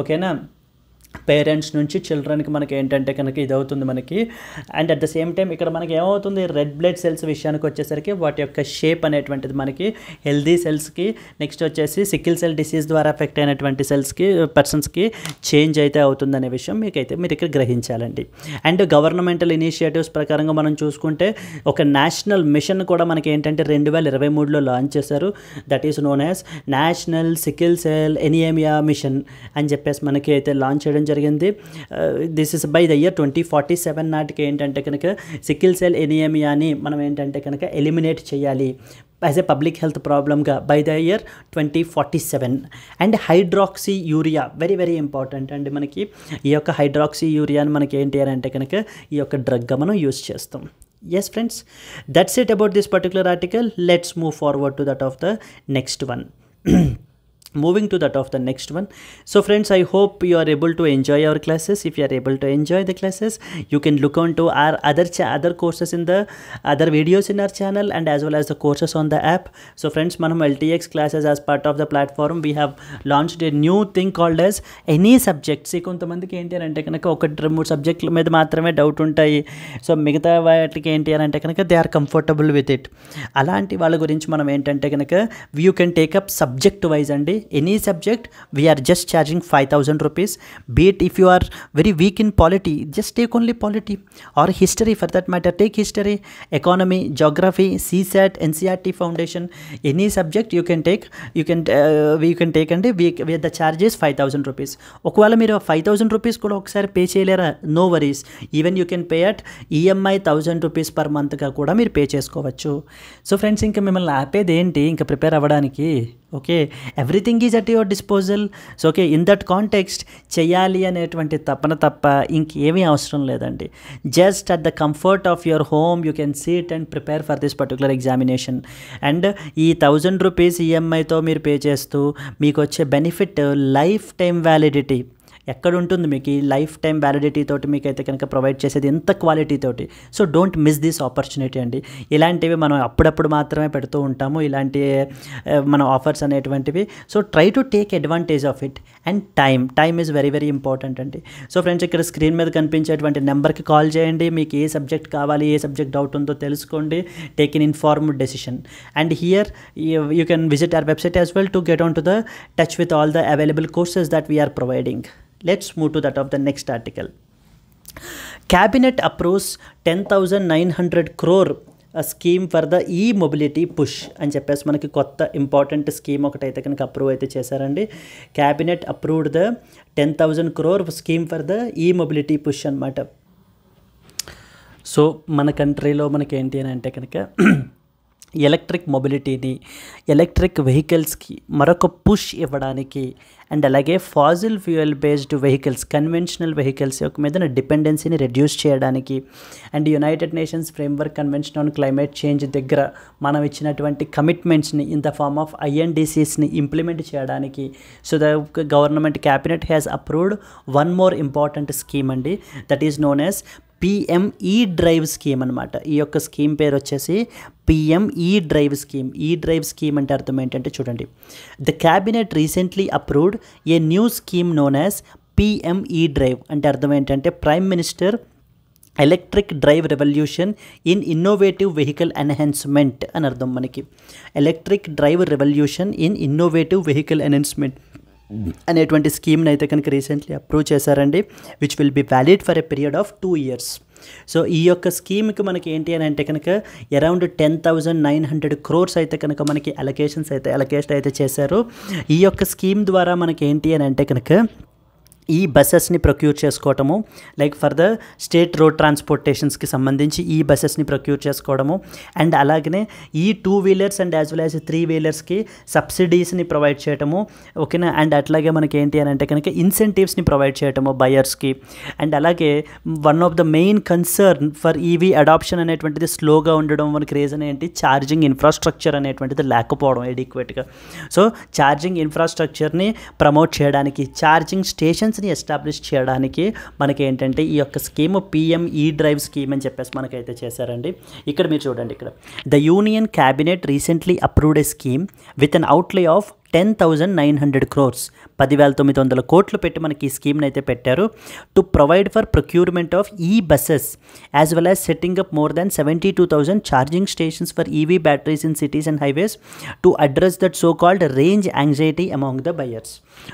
ఓకేనా? పేరెంట్స్ నుంచి చిల్డ్రన్కి మనకి ఏంటంటే కనుక ఇది అవుతుంది మనకి. And at the same time ఇక్కడ మనకి ఏమవుతుంది, రెడ్ బ్లడ్ సెల్స్ విషయానికి వచ్చేసరికి వాటి యొక్క షేప్ అనేటువంటిది మనకి హెల్దీ సెల్స్కి, నెక్స్ట్ వచ్చేసి సికిల్ సెల్ డిసీజ్ ద్వారా ఎఫెక్ట్ అయినటువంటి సెల్స్కి పర్సన్స్కి చేంజ్ అయితే అవుతుందనే విషయం మీరు ఇక్కడ గ్రహించాలండి. అండ్ గవర్నమెంటల్ ఇనిషియేటివ్స్ ప్రకారంగా మనం చూసుకుంటే ఒక నేషనల్ మిషన్ కూడా మనకి ఏంటంటే 2023లో లాంచ్ చేశారు. That is known as national sickle cell anaemia mission అని చెప్పేసి మనకి అయితే లాంచ్ చేయడం జరిగింది. This is by the year 2047 నాటికి ఏంటంటే కనుక సికిల్ సెల్ ఎనీమియాని మనం ఏంటంటే కనుక ఎలిమినేట్ చేయాలి యాజ్ ఎ పబ్లిక్ హెల్త్ ప్రాబ్లమ్గా by the year 2047. And hydroxyurea very very important అండి. మనకి ఈ యొక్క హైడ్రాక్సీ యూరియాని మనకి ఏంటి అని అంటే కనుక ఈ యొక్క డ్రగ్గా మనం యూజ్ చేస్తాం. Yes friends, that's it about this particular article. Let's move forward to that of the next one. Moving to that of the next one. So friends, I hope you are able to enjoy our classes. If you are able to enjoy the classes, you can look on to our other courses in the other videos in our channel, and as well as the courses on the app. So friends, manam LTX classes as part of the platform, we have launched a new thing called as any subjects. కొంతమందికి ఏంటి అని అంటే కనుక 1-3 సబ్జెక్టుల మీద మాత్రమే డౌట్ ఉంటాయి. సో మిగతా వాటికి ఏంటి అని అంటే కనుక they are comfortable with it. అలాంటి వాళ్ళ గురించి మనం ఏంటంటే కనుక you can take up subject wise అండి. Any subject we are just charging 5,000 rupees. Be it if you are very weak in polity, just take only polity, or history for that matter, take history, economy, geography, CSAT, NCERT foundation, any subject you can take. You can take and the charge is 5,000 rupees. ఒకవేళ మీరు 5,000 rupees కూడా ఒకసారి పే చేయలేరా? No worries, even you can pay at EMI 1,000 rupees per monthగా కూడా మీరు పే చేసుకోవచ్చు. సో ఫ్రెండ్స్, ఇంకా మిమ్మల్ని ఆపేది ఏంటి ఇంకా ప్రిపేర్ అవ్వడానికి? Okay, everything is at your disposal. So okay, in that context చేయాలి అనేటువంటి తపన తప్ప ఇంకేమీ అవసరం లేదండి. Just at the comfort of your home you can SIT and prepare for this particular examination. And ఈ 1,000 rupees EMIతో మీరు పే చేస్తూ మీకు వచ్చే బెనిఫిట్ లైఫ్ టైం వ్యాలిడిటీ. ఎక్కడ ఉంటుంది మీకు ఈ లైఫ్ టైం వ్యాలిడిటీ తోటి మీకు అయితే కనుక ప్రొవైడ్ చేసేది ఎంత క్వాలిటీ తోటి. So don't miss this opportunity అండి. ఇలాంటివి మనం అప్పుడప్పుడు మాత్రమే పెడుతూ ఉంటాము, ఇలాంటి మన ఆఫర్స్ అనేటువంటివి. So try to take advantage of it. And time is very very important అండి. సో ఫ్రెండ్స్, ఇక్కడ స్క్రీన్ మీద కనిపించేటువంటి నెంబర్కి కాల్ చేయండి. మీకు ఏ సబ్జెక్ట్ కావాలి, ఏ సబ్జెక్ట్ డౌట్ ఉందో తెలుసుకోండి. Take in informed decision. And here you can visit our website as well to get on to the touch with all the available courses that we are providing. Let's move to that of the next article. Cabinet approves 10,900 crore a scheme for the e-mobility push అని చెప్పేసి మనకి కొత్త ఇంపార్టెంట్ స్కీమ్ ఒకటైతే కనుక అప్రూవ్ అయితే చేశారండి. Cabinet approved the 10,000 crore scheme for the e-mobility push అనమాట. సో మన కంట్రీలో మనకి ఏంటి అని అంటే కనుక ఎలక్ట్రిక్ మొబిలిటీని, ఎలక్ట్రిక్ వెహికల్స్కి మరొక పుష్ ఇవ్వడానికి, అండ్ అలాగే fossil fuel based vehicles, conventional vehicles యొక్క మీద డిపెండెన్సీని రెడ్యూస్ చేయడానికి, and United Nations framework convention on climate change దగ్గర మనం ఇచ్చినటువంటి కమిట్మెంట్స్ని ఇన్ ద ఫార్మ్ ఆఫ్ INDCsని ఇంప్లిమెంట్ చేయడానికి. So the government cabinet has approved one more important scheme అండి. That is known as PM E-Drive scheme అనమాట. ఈ యొక్క స్కీమ్ పేరు వచ్చేసి PM E-Drive scheme. E-Drive scheme అంటే అర్థం ఏంటంటే చూడండి, the cabinet recently approved a new scheme known as PM E-Drive. అంటే అర్థం ఏంటంటే prime minister electric drive revolution in innovative vehicle enhancement అని అర్థం మనకి. Electric drive revolution in innovative vehicle enhancement అనేటువంటి స్కీమ్ని అయితే కనుక రీసెంట్లీ అప్రూవ్ చేశారండి, which will be valid for a period of 2 years. So ఈ యొక్క స్కీమ్కి మనకి ఏంటి అని అంటే కనుక అరౌండ్ 10,900 crores అయితే కనుక మనకి అలొకేషన్ అయితే చేశారు. ఈ యొక్క స్కీమ్ ద్వారా మనకి ఏంటి అని అంటే కనుక ఈ బస్సెస్ని ప్రొక్యూర్ చేసుకోవటము, like for the state road ట్రాన్స్పోర్టేషన్స్కి సంబంధించి ఈ బస్సెస్ని ప్రొక్యూర్ చేసుకోవడము, అండ్ అలాగనే ఈ 2-wheelers and as well as 3-wheelersకి సబ్సిడీస్ని ప్రొవైడ్ చేయటము, ఓకేనా. అండ్ అట్లాగే మనకి ఏంటి అని అంటే కనుక ఇన్సెంటివ్స్ని ప్రొవైడ్ చేయటము బయర్స్కి. అండ్ అలాగే one of the main concern for EV adoption అనేటువంటిది స్లోగా ఉండడం మనకి రీజన్ ఏంటి, ఛార్జింగ్ ఇన్ఫ్రాస్ట్రక్చర్ అనేటువంటిది లేకపోవడం ఎడిక్వేట్గా. సో ఛార్జింగ్ ఇన్ఫ్రాస్ట్రక్చర్ని ప్రమోట్ చేయడానికి, ఛార్జింగ్ స్టేషన్స్ ఎస్టాబ్లిష్ చేయడానికి మనకి ఏంటంటే ఈ యొక్క స్కీమ్ PM E-Drive స్కీమ్ అని చెప్పేసి మనకైతే చేశారండి. ఇక్కడ మీరు చూడండి, ఇక్కడ the union cabinet recently approved a scheme with an అవుట్లే of 10,900 crores, 10,900 కోట్లు పెట్టి మనకి ఈ స్కీమ్ని అయితే పెట్టారు, to provide for procurement of buses as well as setting up more than 72,000 charging stations for EV batteries in cities and highways to address that so called range anxiety among the buyers.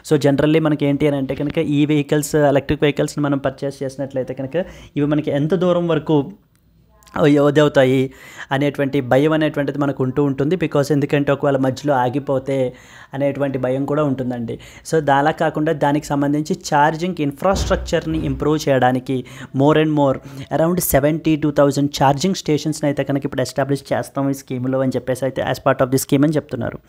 So generally మనకి ఏంటి అని అంటే కనుక ఈ వెహికల్స్, ఎలక్ట్రిక్ వెహికల్స్ని మనం పర్చేస్ చేసినట్లయితే కనుక ఇవి మనకి ఎంత దూరం వరకు అవుతాయి అనేటువంటి భయం అనేటువంటిది మనకు ఉంటుంది. బికాస్ ఎందుకంటే ఒకవేళ మధ్యలో ఆగిపోతే అనేటువంటి భయం కూడా ఉంటుందండి. సో అలా కాకుండా దానికి సంబంధించి ఛార్జింగ్ ఇన్ఫ్రాస్ట్రక్చర్ని ఇంప్రూవ్ చేయడానికి more and more around 72,000 charging స్టేషన్స్ని అయితే కనుక ఇప్పుడు ఎస్టాబ్లిష్ చేస్తాం ఈ స్కీమ్లో అని చెప్పేసి అయితే as part of the scheme అని చెప్తున్నారు.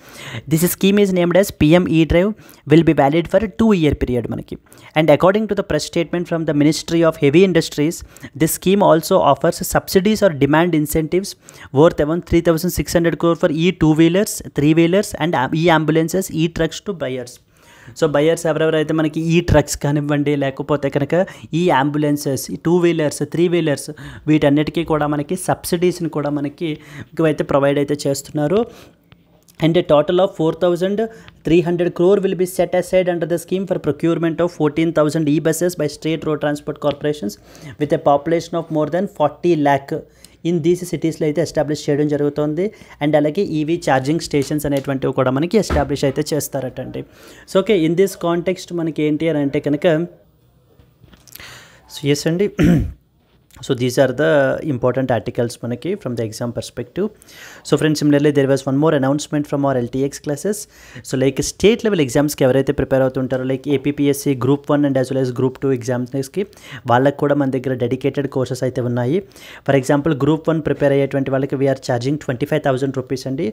This scheme is named as PM E-Drive, will be valid for 2-year period మనకి. And according to the press statement from the ministry of heavy industries, this scheme also offers subsidies or demand incentives worth around 3,600 crore for E2-wheelers, 3-wheelers and E-ambulances, E-trucks to buyers. So buyers ఎవరెవరైతే మనకి ఈ ట్రక్స్ కానివ్వండి, లేకపోతే కనుక ఈ అంబులెన్సెస్, 2-wheelers, 3-wheelers వీటన్నిటికీ కూడా మనకి సబ్సిడీస్ని కూడా మనకి అయితే ప్రొవైడ్ అయితే చేస్తున్నారు. And a total of 4,300 crore will be set aside under the scheme for procurement of 14,000 e-buses by state road transport corporations with a population of more than 40 lakh in these సిటీస్లో అయితే ఎస్టాబ్లిష్ చేయడం జరుగుతుంది. అండ్ అలాగే ఈవీ ఛార్జింగ్ స్టేషన్స్ అనేటువంటివి కూడా మనకి ఎస్టాబ్లిష్ అయితే చేస్తారటండి. So okay, in this context మనకి ఏంటి అని అంటే కనుక ఎస్ అండి. So these are the important articles manaki from the exam perspective. So friends, similarly there was one more announcement from our LTX classes. So like state level exams ki evaraithe prepare avutuntaru, like APPSC group 1 and as well as group 2 exams ki vallaku kuda మన దగ్గర dedicated courses అయితే ఉన్నాయి. For example group 1 prepare అయ్యేటువంటి వాళ్ళకి we are charging 25,000 rupees అండి.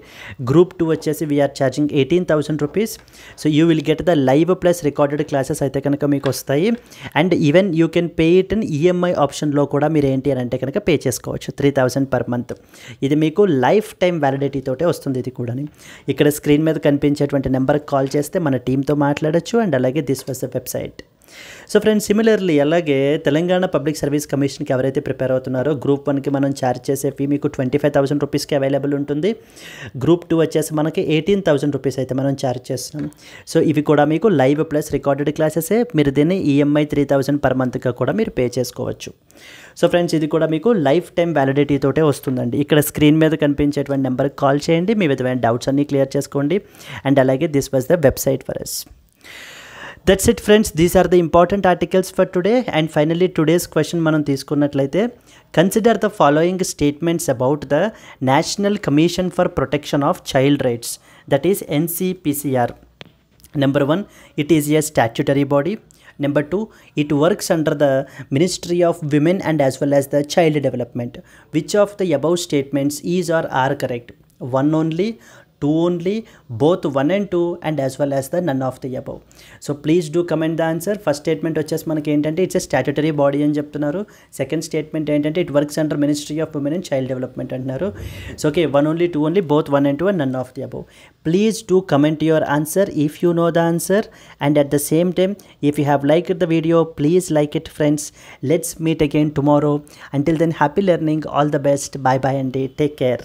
group 2 వచ్చేసి we are charging 18,000 rupees. So you will get the live plus recorded classes అయితే కనుక మీకు వస్తాయి. And even you can pay it in EMI option లో కూడా మీరు ఏంటి అని అంటే కనుక పే చేసుకోవచ్చు 3,000 per month. ఇది మీకు లైఫ్ టైం వ్యాలిడిటీ తోటే వస్తుంది. ఇది కూడా ఇక్కడ స్క్రీన్ మీద కనిపించేటువంటి నెంబర్కి కాల్ చేస్తే మన టీంతో మాట్లాడచ్చు. అండ్ అలాగే this was the website. So friends, similarly అలాగే తెలంగాణ పబ్లిక్ సర్వీస్ కమిషన్కి ఎవరైతే ప్రిపేర్ అవుతున్నారో గ్రూప్ 1కి మనం ఛార్జ్ చేసే ఫీ మీకు 25,000 రూపీస్కి అవైలబుల్ ఉంటుంది. గ్రూప్ 2 వచ్చేసి మనకి 18,000 రూపీస్ అయితే మనం ఛార్జ్ చేస్తున్నాం. సో ఇవి కూడా మీకు లైవ్ ప్లస్ రికార్డెడ్ క్లాసెసే. మీరు దీన్ని EMI 3,000 per monthగా కూడా మీరు పే చేసుకోవచ్చు. సో ఫ్రెండ్స్, ఇది కూడా మీకు లైఫ్ టైం వ్యాలిడిటీ తోటే వస్తుందండి. ఇక్కడ స్క్రీన్ మీద కనిపించేటువంటి నెంబర్కి కాల్ చేయండి, మీ విధమైన డౌట్స్ అన్నీ క్లియర్ చేసుకోండి. అండ్ అలాగే this was the website for us. That's it friends, these are the important articles for today. And finally today's question మనం తీసుకున్నట్లయితే, consider the following statements about the National Commission for Protection of Child Rights, that is NCPCR. Number 1, it is a statutory body. Number 2, it works under the Ministry of Women and as well as the Child Development. Which of the above statements is or are correct? 1 only, 2 only, both 1 and 2, and as well as the none of the above. So please do comment the answer. First statement వచ్చేసి మనకి ఏంటంటే ఇట్స్ ఎ స్టాట్యుటరీ బాడీ అని చెప్తున్నారు. సెకండ్ స్టేట్మెంట్ ఏంటంటే it works under ministry of women and child development అంటున్నారు. So okay, 1 only, 2 only, both 1 and 2, and none of the above. Please do comment your answer if you know the answer, and at the same time if you have liked the video, please like it friends. Let's meet again tomorrow. Until then, happy learning, all the best, bye bye and take care.